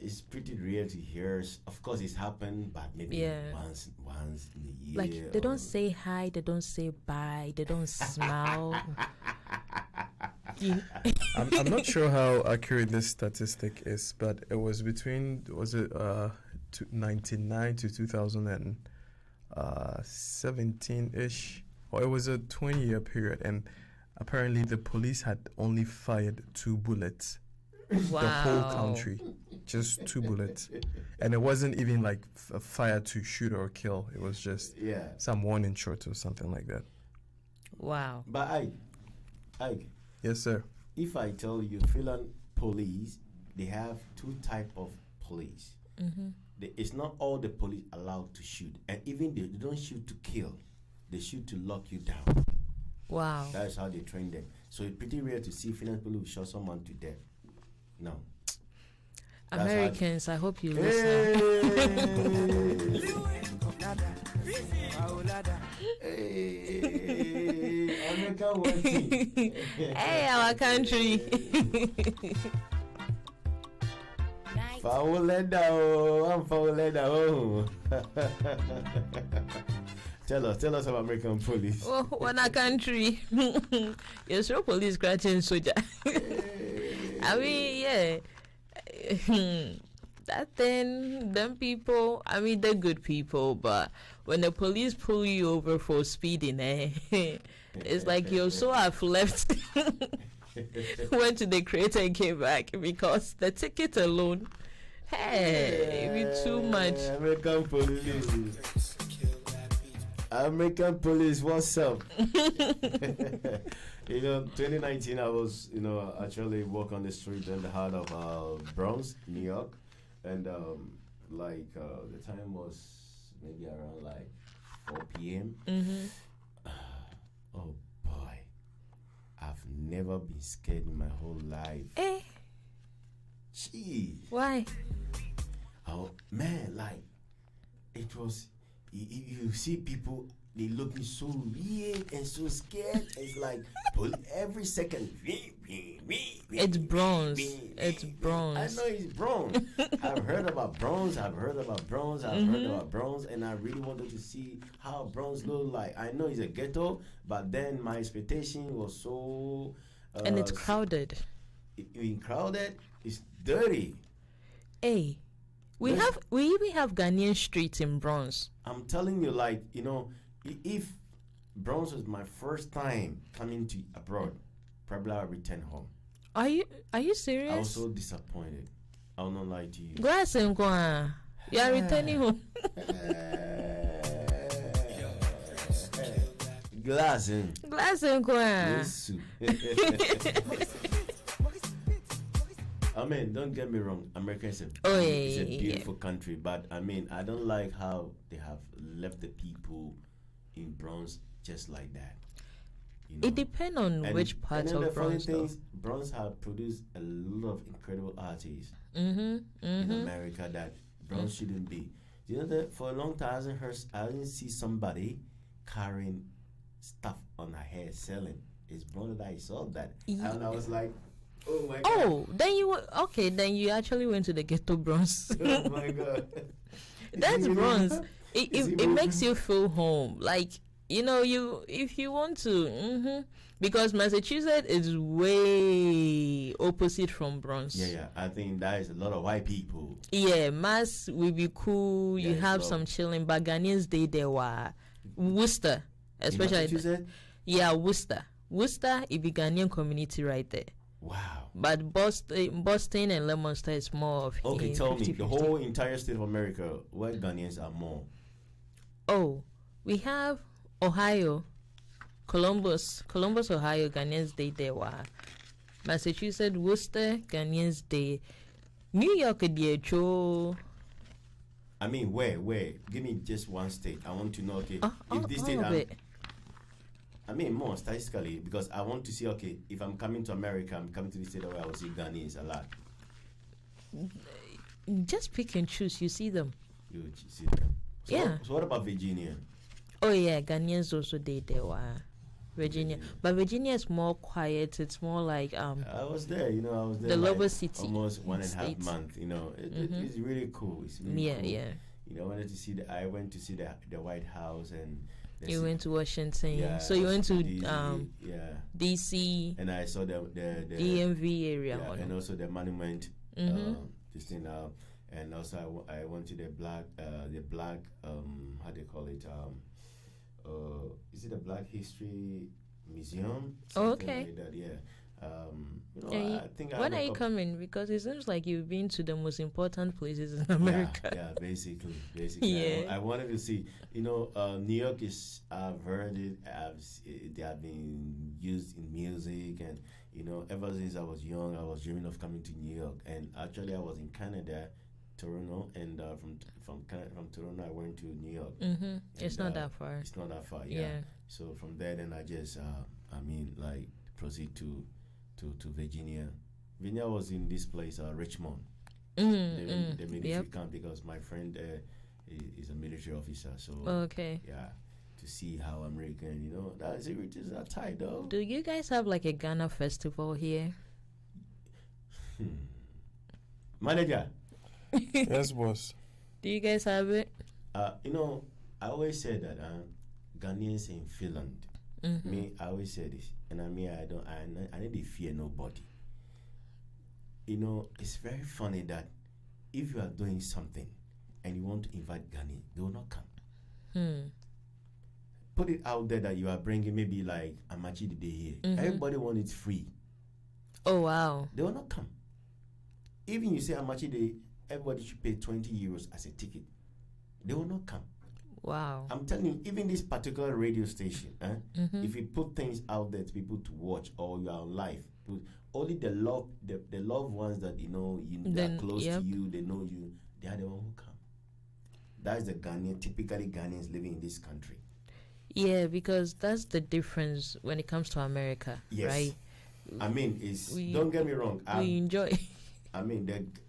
is pretty rare to hear. Of course, it's happened, but maybe Yeah. once in a year. Like, they don't say hi, they don't say bye, they don't smile. I'm not sure how accurate this statistic is, but it was between 99 to 2017 ish, or it was a 20-year period, and apparently the police had only fired 2 bullets. Wow. The whole country, just 2 bullets, and it wasn't even like a fire to shoot or kill. It was just some warning shots or something like that. Wow. But I, Yes, sir. if I tell you, Finland police, they have 2 type of police. It's not all the police allowed to shoot, and even they don't shoot to kill, they shoot to lock you down. Wow. That's how they train them. So it's pretty rare to see Finland police who shot someone to death. No. That's Americans, I hope you listen. Hey, American working. Hey, our country. Fauleda, I'm Fauleda. Oh. Tell us about American police. Oh, what a country. Yes, your police scratching soldier. I mean, yeah. That thing, them people, I mean, they're good people, but when the police pull you over for speeding, it's like you so have left, went to the creator and came back, because the ticket alone, hey, it be too much. American police, what's up? You know, 2019, I was, actually walk on the street in the heart of Bronx, New York, and the time was maybe around like 4 p.m. Oh boy, I've never been scared in my whole life. Eh, Jeez. why? Oh man, like it was. You see people, they looking so weird and so scared. It's like every second. It's bronze. It's bronze. I know it's bronze. I've heard about bronze. I've heard about bronze. And I really wanted to see how bronze look like. I know it's a ghetto, but then my expectation was so. And it's crowded. It's crowded. It's dirty. Hey, we even have Ghanaian streets in bronze. I'm telling you, like, you know, if bronze was my first time coming to abroad, probably I'll return home. Are you I was serious? so disappointed. I'll not lie to you. Glass and Gwa. You are returning home. Glass in. Glass and Gwa. Yes. I mean, don't get me wrong. America is a beautiful country, but I mean, I don't like how they have left the people in bronze just like that. You know? It depends on which part and then of the funny bronze. thing is, bronze have produced a lot of incredible artists in America that bronze shouldn't be. You know that for a long time I didn't see somebody carrying stuff on her head selling. It's bronze that I saw that, and I was like, oh my god. Oh, then you okay? Then you actually went to the ghetto bronze. Oh my god. That's bronze. It makes you feel home, like, you know, if you want to, because Massachusetts is way opposite from bronze. Yeah. I think that is a lot of white people. Yeah, Mass will be cool. Yeah, you have so- some chilling, but Ghanaians there were Worcester, especially. Massachusetts? Yeah, Worcester. Worcester, it be Ghanaian community right there. Wow. But Boston and Leominster is more of Okay, in tell me, 50-50. the whole entire state of America, where Ghanaians are more? Oh, we have Ohio, Columbus, Ohio. Ghanaians there were Massachusetts, Worcester, Ghanaians there. New York, Joe. I mean, where? Give me just one state. I want to know, okay, if this all state, of it. I mean, more statistically, because I want to see, okay, if I'm coming to America, I'm coming to the state where I will see Ghanaians a lot. Just pick and choose. You see them. You would see them. So Yeah. So what about Virginia? Oh yeah, Ghanaians also there were Virginia, but Virginia is more quiet. It's more like I was there, you know, I was there. The like Lover City almost 1.5 States. months, you know. It's really cool. It's really cool. yeah. You know, I went to see the White House and the You ci- went to Washington, yeah, so you went to DC, yeah, DC, and I saw the DMV area. yeah, and also the monument, this thing, and also I went to the black how do you call it, is it the Black History Museum? Oh, Something okay. like that, yeah. You know, And I think when I are you look up- coming? Because it seems like you've been to the most important places in America. Yeah, basically. Yeah. I wanted to see. You know, New York is. I've heard it. They have been used in music, and you know, ever since I was young, I was dreaming of coming to New York. And actually, I was in Canada, Toronto, and from Toronto, I went to New York. It's not that far. It's not that far. Yeah. Yeah. So from there, then I just, like proceed to Virginia. Virginia was in this place, Richmond. The military Yep. camp, because my friend is a military officer. So Okay. yeah, to see how American, you know, that's it is a tie though. Do you guys have like a Ghana festival here? Manager, Yes, boss. Do you guys have it? you know, I always say that Ghanaians in Finland. Me, I always say this, and I mean, I need to fear nobody. You know, it's very funny that if you are doing something and you want to invite Ghana, they will not come. Put it out there that you are bringing maybe like Amachi Day here. Everybody wants it free. Oh wow. They will not come. Even you say Amachi Day, everybody should pay 20 euros as a ticket. They will not come. Wow. I'm telling you, even this particular radio station, if you put things out there to people to watch, or you are on live, only the loved ones that you know, that Then, are close yep. to you, they know you, they are the one who come. That's the Ghanaian, typically Ghanaians living in this country. Yeah, because that's the difference when it comes to America, Yes. right? I mean, it's We- don't get me wrong. We enjoy. I mean,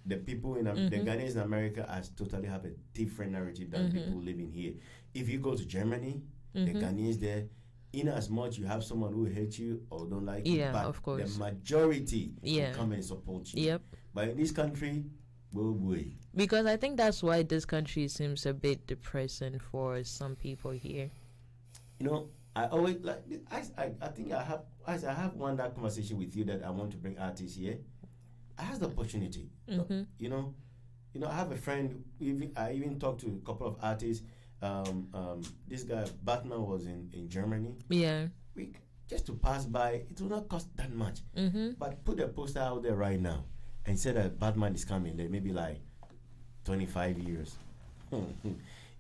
the people in the Ghanaians in America has totally have a different narrative than people living here. If you go to Germany, the Ghanaians there, in as much you have someone who hates you or don't like you, Yeah, but of course. the majority Yeah. will come and support you. Yep. But in this country, boy. Because I think that's why this country seems a bit depressing for some people here. You know, I always like. I think I have one that conversation with you that I want to bring artists here. I have the opportunity. You know, I have a friend. I even talked to a couple of artists. This guy Batman was in Germany. Yeah. We just to pass by. It will not cost that much. But put a poster out there right now and say that Batman is coming. Like maybe like 25 years.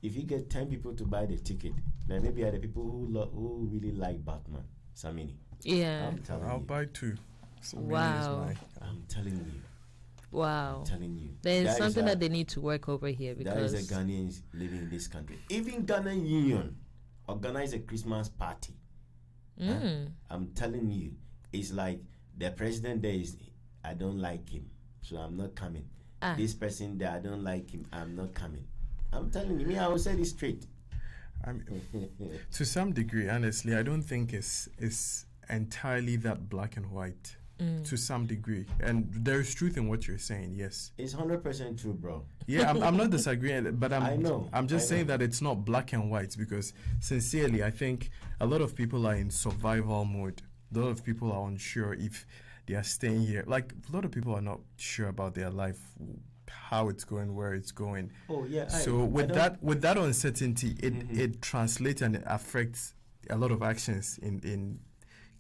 If you get 10 people to buy the ticket, then maybe are the people who really like Batman. Samini. Yeah. I'm telling I'll you. buy two. So Wow. I'm telling you. Wow. I'm telling you. There's That is something a- that they need to work over here That because is a Ghanaians living in this country. Even Ghana Union organize a Christmas party. I'm telling you, it's like the president there is, I don't like him, so I'm not coming. Ah. This person there, I don't like him, I'm not coming. I'm telling you, me, I will say this straight. I mean, to some degree, honestly, I don't think it's entirely that black and white. To some degree, and there is truth in what you're saying. Yes. It's 100% true, bro. Yeah, I'm not disagreeing, but I know, I'm just I saying know. that it's not black and white because, sincerely, I think a lot of people are in survival mode. A lot of people are unsure if they are staying here. Like a lot of people are not sure about their life, how it's going, where it's going. Oh yeah. So with that uncertainty, it translates and it affects a lot of actions in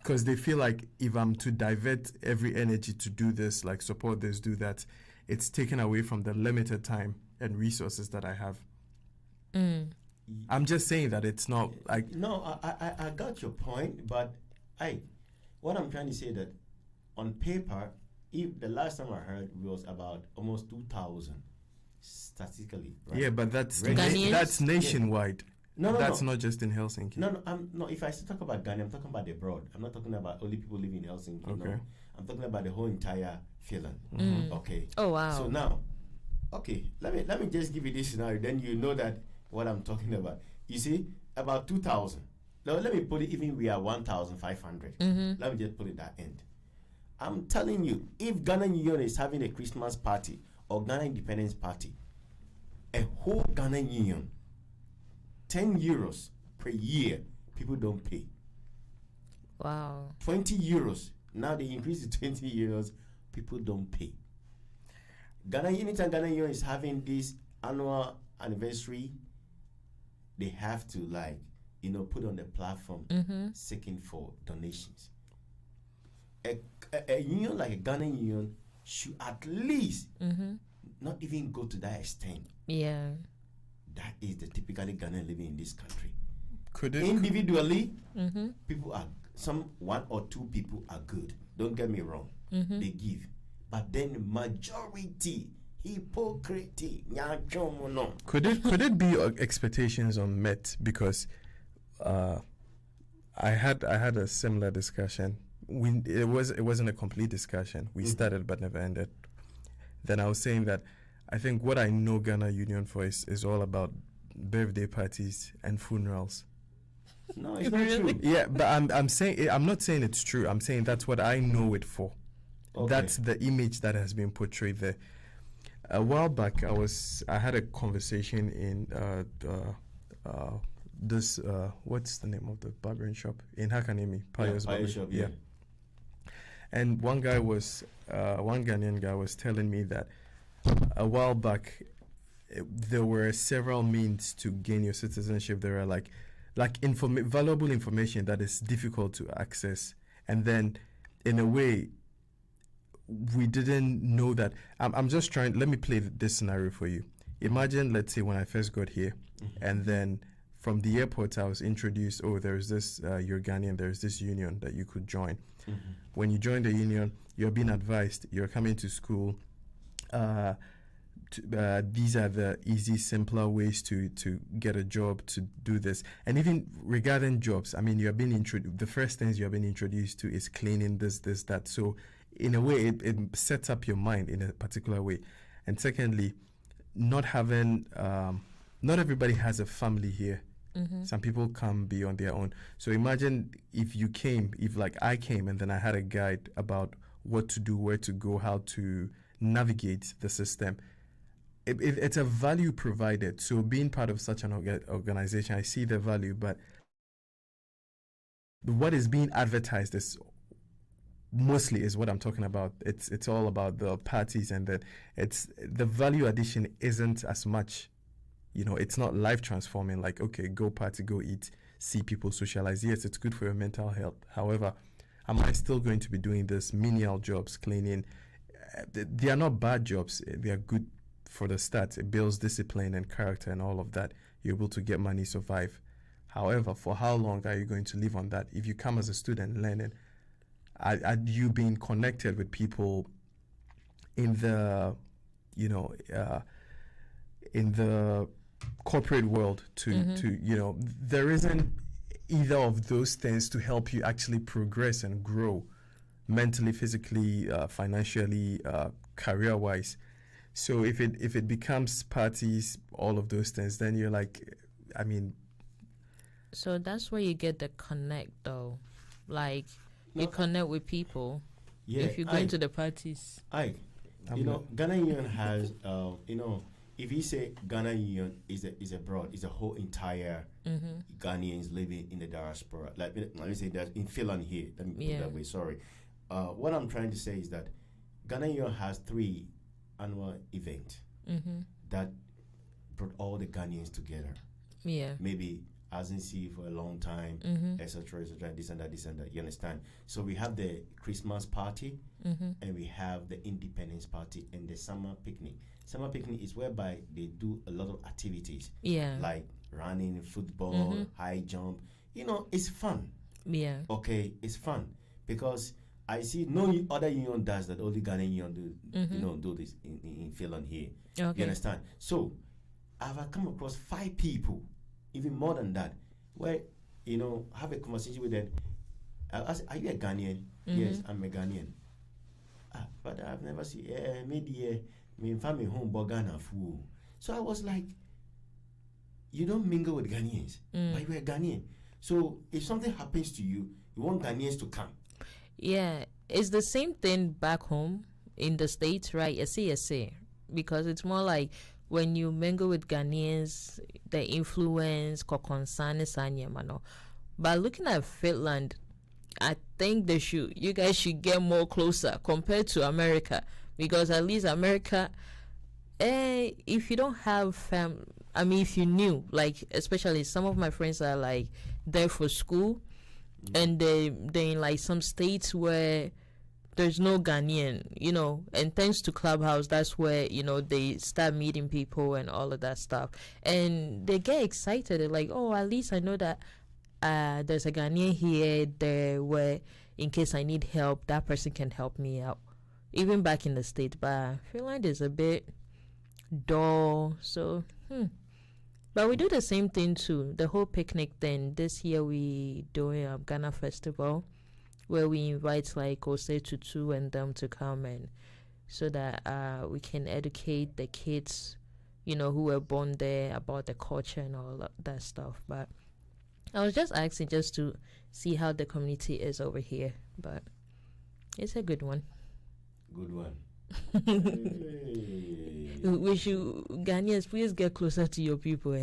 because they feel like if I'm to divert every energy to do this, like support this, do that, it's taken away from the limited time and resources that I have. I'm just saying that it's not like No, I got your point, but what I'm trying to say that on paper, if the last time I heard was about almost 2,000 statistically, right? yeah, but that's Ghanaians? that's nationwide. No, that's no. not just in Helsinki. No. If I talk about Ghana, I'm talking about abroad. I'm not talking about only people living in Helsinki. Okay. No. I'm talking about the whole entire Finland. Okay. Oh wow. So now, okay, let me just give you this scenario. Then you know that what I'm talking about. You see, about 2,000. Now let me put it. Even we are 1,500. Let me just put it that end. I'm telling you, if Ghana Union is having a Christmas party or Ghana Independence Party, a whole Ghana Union, 10 euros per year, people don't pay. Wow. 20 euros. Now they increase to 20 euros, people don't pay. Anytime Ghana Union is having this annual anniversary, they have to put on the platform seeking for donations. A union like a Ghana Union should at least not even go to that extent. Yeah. That is the typically Ghanaian living in this country. Could it? Individually, people are one or two people are good. Don't get me wrong. They give, but then majority hypocrisy. Could it be expectations unmet? Because I had a similar discussion. It wasn't a complete discussion. We started but never ended. Then I was saying that I think what I know Ghana Union for is all about birthday parties and funerals. No, it's not true. Yeah, but I'm not saying it's true. I'm saying that's what I know it for. Okay. That's the image that has been portrayed there. A while back, I had a conversation in this what's the name of the barbering shop in Hakanemi, Pius Barber Shop, yeah. And one Ghanaian guy was telling me that a while back there were several means to gain your citizenship. There are like valuable information that is difficult to access, and then in a way we didn't know that. I'm just trying. Let me play this scenario for you. Imagine, let's say, when I first got here, and then from the airport I was introduced. Oh, there's this you're Ghanaian. There's this union that you could join. When you join the union, you're being advised. You're coming to school. these are the easy, simpler ways to get a job, to do this. And even regarding jobs, I mean, you're being the first things you're being introduced to is cleaning, this, that. So in a way, it sets up your mind in a particular way. And secondly, not having, not everybody has a family here. Some people come be on their own. So imagine if like I came and then I had a guide about what to do, where to go, how to navigate the system. It's a value provided. So being part of such an organization, I see the value, but what is being advertised is mostly is what I'm talking about. It's all about the parties, and that it's the value addition isn't as much. You know, it's not life transforming, like, okay, go party, go eat, see people, socialize. Yes, it's good for your mental health. However, am I still going to be doing this menial jobs, cleaning? They are not bad jobs. They are good for the start. It builds discipline and character and all of that. You're able to get money, survive. However, for how long are you going to live on that? If you come as a student learning, are you being connected with people in the, in the corporate world to there isn't either of those things to help you actually progress and grow mentally, physically, financially, career-wise. So if it becomes parties, all of those things, then you're like, I mean. So that's where you get the connect, though. Like, you connect with people. Yeah, if you go into the parties. Ghana Union has, if you say Ghana Union is abroad, is a whole entire Ghanaians living in the diaspora. Like, let me say that in Finland here. Let me put it that way. Sorry. What I'm trying to say is that Ghana Union has 3 annual events that brought all the Ghanaians together. Yeah. Maybe hasn't seen for a long time, etc., this and that. You understand? So we have the Christmas party, and we have the Independence party, and the summer picnic. Summer picnic is whereby they do a lot of activities, like running, football, high jump. It's fun. Yeah. Okay, it's fun because I see no other union does that. Only Ghana Union do this in Finland here. Okay. You understand? So I've come across 5 people, even more than that, where have a conversation with them. I ask, are you a Ghanaian? Yes, I'm a Ghanaian. But I've never seen maybe me family home but Ghana fool. So I was like, you don't mingle with Ghanaians, but you're a Ghanaian. So if something happens to you, you want Ghanaians to come. Yeah, it's the same thing back home in the States, right? SCSA, because it's more like when you mingle with Ghanaians, the influence, but looking at Finland, I think you guys should get more closer compared to America, because at least America, if you don't have if you knew, like, especially some of my friends are like there for school, and they're in like some states where there's no Ghanaian, and thanks to Clubhouse, that's where, they start meeting people and all of that stuff. And they get excited. They're like, oh, at least I know that there's a Ghanaian here, there, where in case I need help, that person can help me out. Even back in the States, but Finland is a bit dull, so, But we do the same thing too, the whole picnic thing. This year we doing a Ghana Festival, where we invite like Ose Tutu and them to come, and so that we can educate the kids, who were born there, about the culture and all that stuff. But I was just asking just to see how the community is over here, but it's a good one. Good one. We should, Ghanaians, please get closer to your people,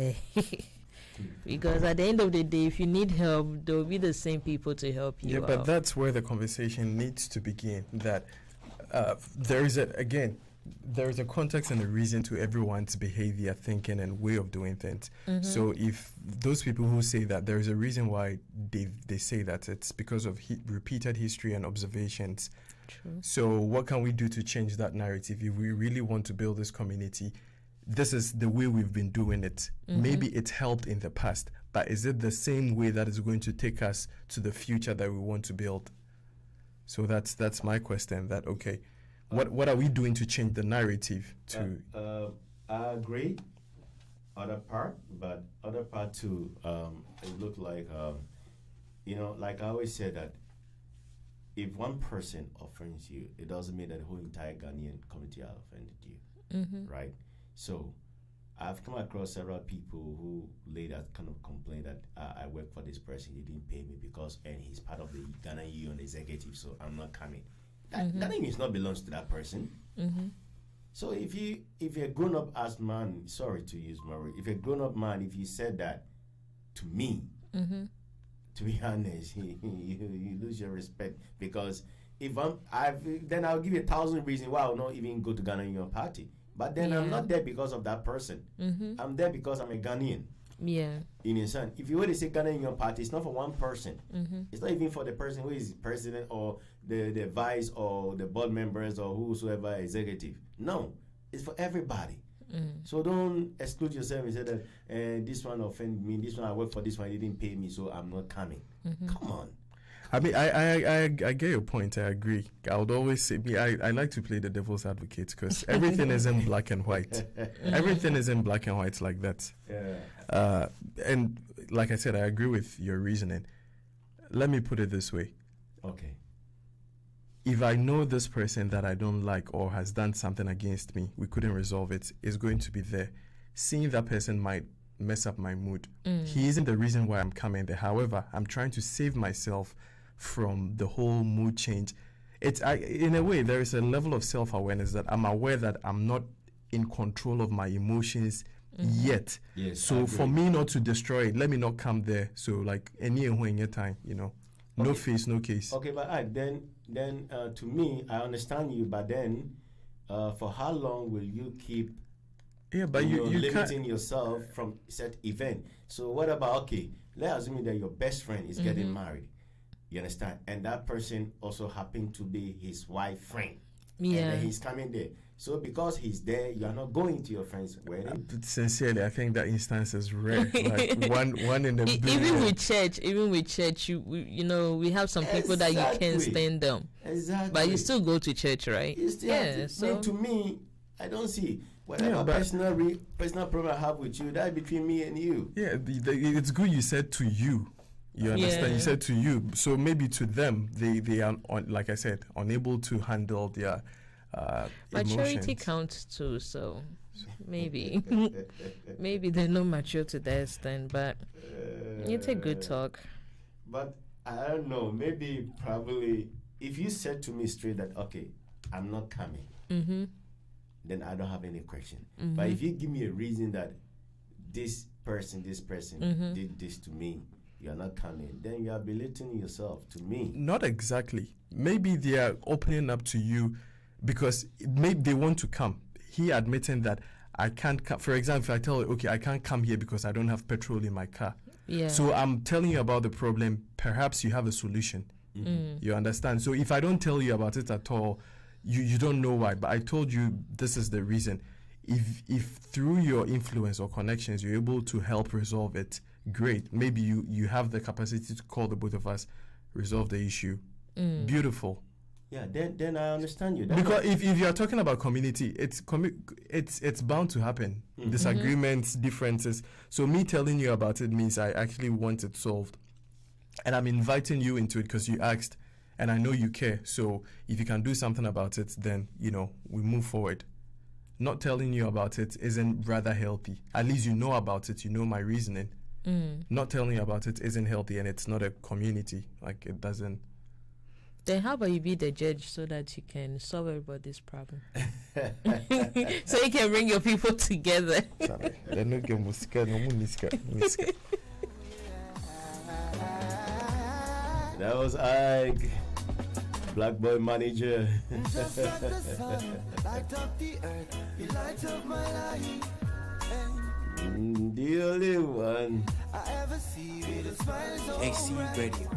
because at the end of the day, if you need help, there will be the same people to help you. Yeah, but that's where the conversation needs to begin. That there is a context and a reason to everyone's behavior, thinking, and way of doing things. So if those people who say that there is a reason why they say that, it's because of repeated history and observations. True. So what can we do to change that narrative? If we really want to build this community, this is the way we've been doing it. Maybe it helped in the past, but is it the same way that is going to take us to the future that we want to build? So that's my question. That, okay, What are we doing to change the narrative to? I agree. Other part, but other part too. It looked like like I always say that if one person offends you, it doesn't mean that the whole entire Ghanaian community has offended you, right? So I've come across several people who laid that kind of complaint that I work for this person, he didn't pay me and he's part of the Ghana Union executive, so I'm not coming. That thing is not belongs to that person. So if you're a grown up as man, sorry to use my word, if you're a grown up man, if you said that to me, to be honest, you lose your respect, because then I'll give you 1,000 reasons why I'll not even go to Ghana Union Party. But then I'm not there because of that person. I'm there because I'm a Ghanaian. Yeah. In a sense, if you were to say Ghana Union Party, it's not for one person. It's not even for the person who is president or the vice or the board members or whosoever executive. No, it's for everybody. So don't exclude yourself and say that this one offended me, this one I work for, this one didn't pay me, so I'm not coming. Come on. I mean, I get your point. I agree. I would always say, I like to play the devil's advocate because everything is in black and white. Everything is in black and white like that. Yeah. And like I said, I agree with your reasoning. Let me put it this way. Okay. If I know this person that I don't like or has done something against me, we couldn't resolve it, is going to be there. Seeing that person might mess up my mood. He isn't the reason why I'm coming there. However, I'm trying to save myself from the whole mood change. In a way, there is a level of self-awareness that I'm aware that I'm not in control of my emotions yet. Yes, so for me not to destroy it, let me not come there. So like any and when your time, no face, no case. Okay, but then to me, I understand you, but then for how long will you keep but you limiting yourself from set event? So what about, okay, let's assume that your best friend is getting married. You understand? And that person also happened to be his wife friend. Yeah. And then he's coming there. So because he's there, you are not going to your friend's wedding. Sincerely, I think that instance is rare. Like one in a billion. Even with church, we have some people that you can't stand them. Exactly. But you still go to church, right? You still have to, So to me, I don't see whatever personal problem I have with you, that's between me and you. Yeah, it's good you said to you. You understand? You said to you. So maybe to them, they are, like I said, unable to handle their maturity emotions. counts too, so maybe they're not mature to that extent, but it's a good talk. But I don't know, probably if you said to me straight that, okay, I'm not coming, then I don't have any question. But if you give me a reason that this person did this to me, you're not coming, then you are belittling yourself to me. Not exactly. Maybe they are opening up to you because maybe they want to come. He admitting that I can't come. For example, if I tell you, okay, I can't come here because I don't have petrol in my car. Yeah. So I'm telling you about the problem. Perhaps you have a solution. You understand? So if I don't tell you about it at all, you don't know why. But I told you this is the reason. If through your influence or connections you're able to help resolve it, great. Maybe you have the capacity to call the both of us, resolve the issue. Beautiful. Yeah, then I understand you. Because if you are talking about community, it's bound to happen. Disagreements, differences. So me telling you about it means I actually want it solved. And I'm inviting you into it because you asked, and I know you care. So if you can do something about it, then, we move forward. Not telling you about it isn't rather healthy. At least you know about it. You know my reasoning. Not telling you about it isn't healthy, and it's not a community. Like, it doesn't. Then how about you be the judge so that you can solve everybody's problem? So you can bring your people together. That was Ike, Black Boy Manager. Just like the sun, light up the earth, you light up my life. The only one. I ever see with a smile so AC bright. Radio.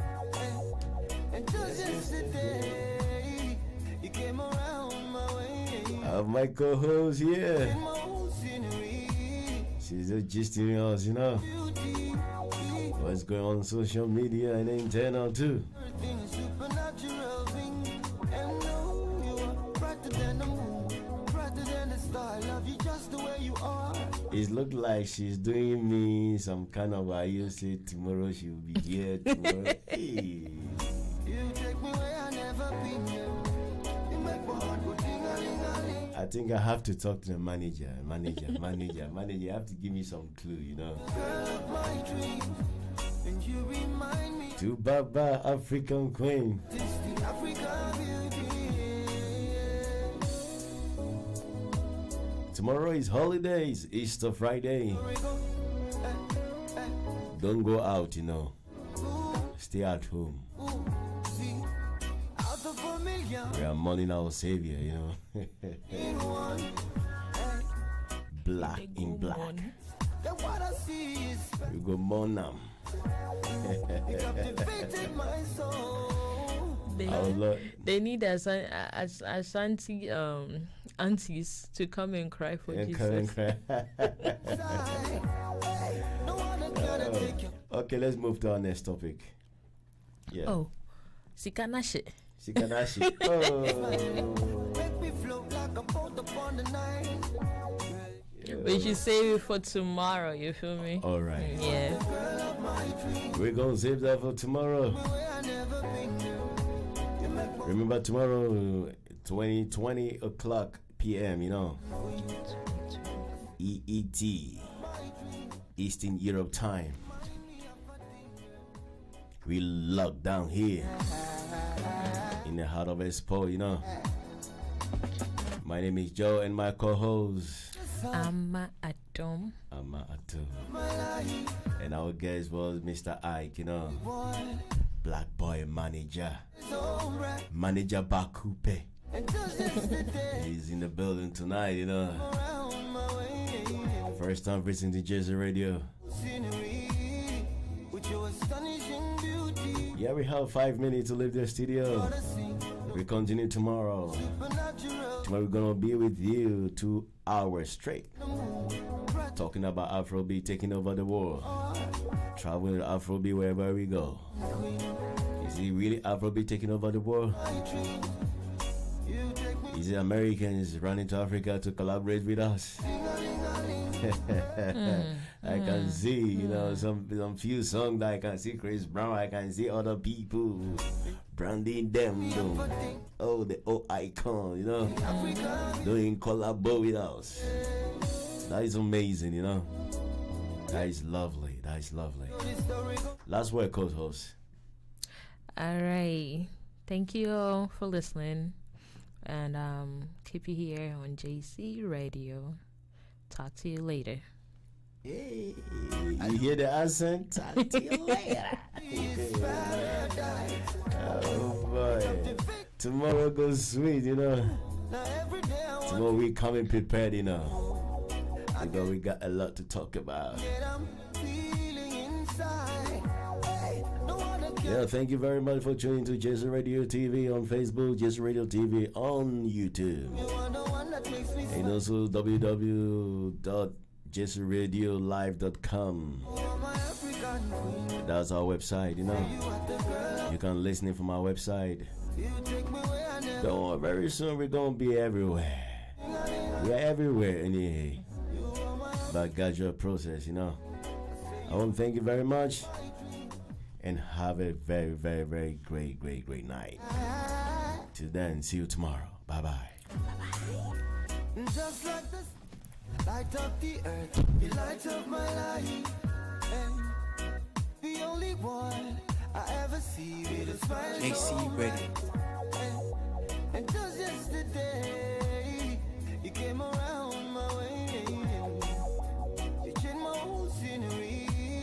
And just yesterday, you came around my way. I have my co-host here. In my own scenery, She's just gisting us, beauty, what's going on social media and internal too. everything is supernatural thing. And no, you are brighter than superstar. I love you just the way you are. It looked like she's doing me some kind of you say tomorrow she will be here tomorrow. Hey. You take me where I never been. You make my heart go ding-a-ling-a-ling. I think I have to talk to the manager. Manager, you have to give me some clue, you know. Girl of my dreams, and you remind me To Baba, African Queen. this the African beauty. Tomorrow is holidays, Easter Friday. Don't go out, you know. Stay at home. See, out of a million, We are mourning our Savior, you know. in one. Black in black. Then what I see is We go mourn them. you captivated my soul. Our Lord. They need Ashanti aunties to come and cry for And Jesus. cry. No one gonna take you. Okay, let's move to our next topic. Yeah. Oh, Sikanashi. Sikanashi. Oh. Make me float like a boat upon the night. We should save it for tomorrow. You feel me? All right. Yeah. Girl of my dreams, We're going to save that for tomorrow. where I never been. You make my Remember tomorrow, 20 o'clock p.m., you know. EET. Eastern Europe time. We locked down here in the heart of Expo, you know. My name is Joe and my co-host Ama Adom. Ama Ato. And our guest was Mr. Ike, you know. Black boy manager. Manager Bakupe. and just yesterday, He's in the building tonight, you know. around my way. First time visiting the Jersey Radio. Scenery with your astonishing beauty. Yeah, we have 5 minutes to leave the studio. Wanna sing We continue tomorrow. supernatural. Tomorrow we're gonna be with you 2 hours straight. Talking about Afrobeat taking over the world. Traveling with Afrobeat wherever we go. Is it really Afrobeat taking over the world? You take me Is it Americans running to Africa to collaborate with us? I can see, you know, some few songs that I can see Chris Brown, I can see other people branding them, though. Oh, the old icon, you know, doing collabo with us. That is amazing, you know. That is lovely. That is lovely. Last word, co-host. All right. Thank you all for listening. And keep you here on JC Radio. Talk to you later. Hey, you hear the accent? Talk to you later. Oh boy. Tomorrow goes sweet, you know. now every day I want Tomorrow we coming prepared, you know. Because we got a lot to talk about. to get 'em feeling inside. Hey, no one can Yeah, thank you very much for tuning to Jason Radio TV on Facebook, Jason Radio TV on YouTube, you are the one that makes me and also www.jasonradiolive.com. smile. My African queen, That's our website, you know. you are the girl. You can listen from our website. You take me where I never. Don't worry, very soon we're gonna be everywhere. We are everywhere anyway. But gradual process, you know. I want to thank you very much and have a very, very, very great night. Till then, see you tomorrow. Bye bye. Just like the light of the earth, you light up my life. And the only one I ever see with a smile. JC Radio.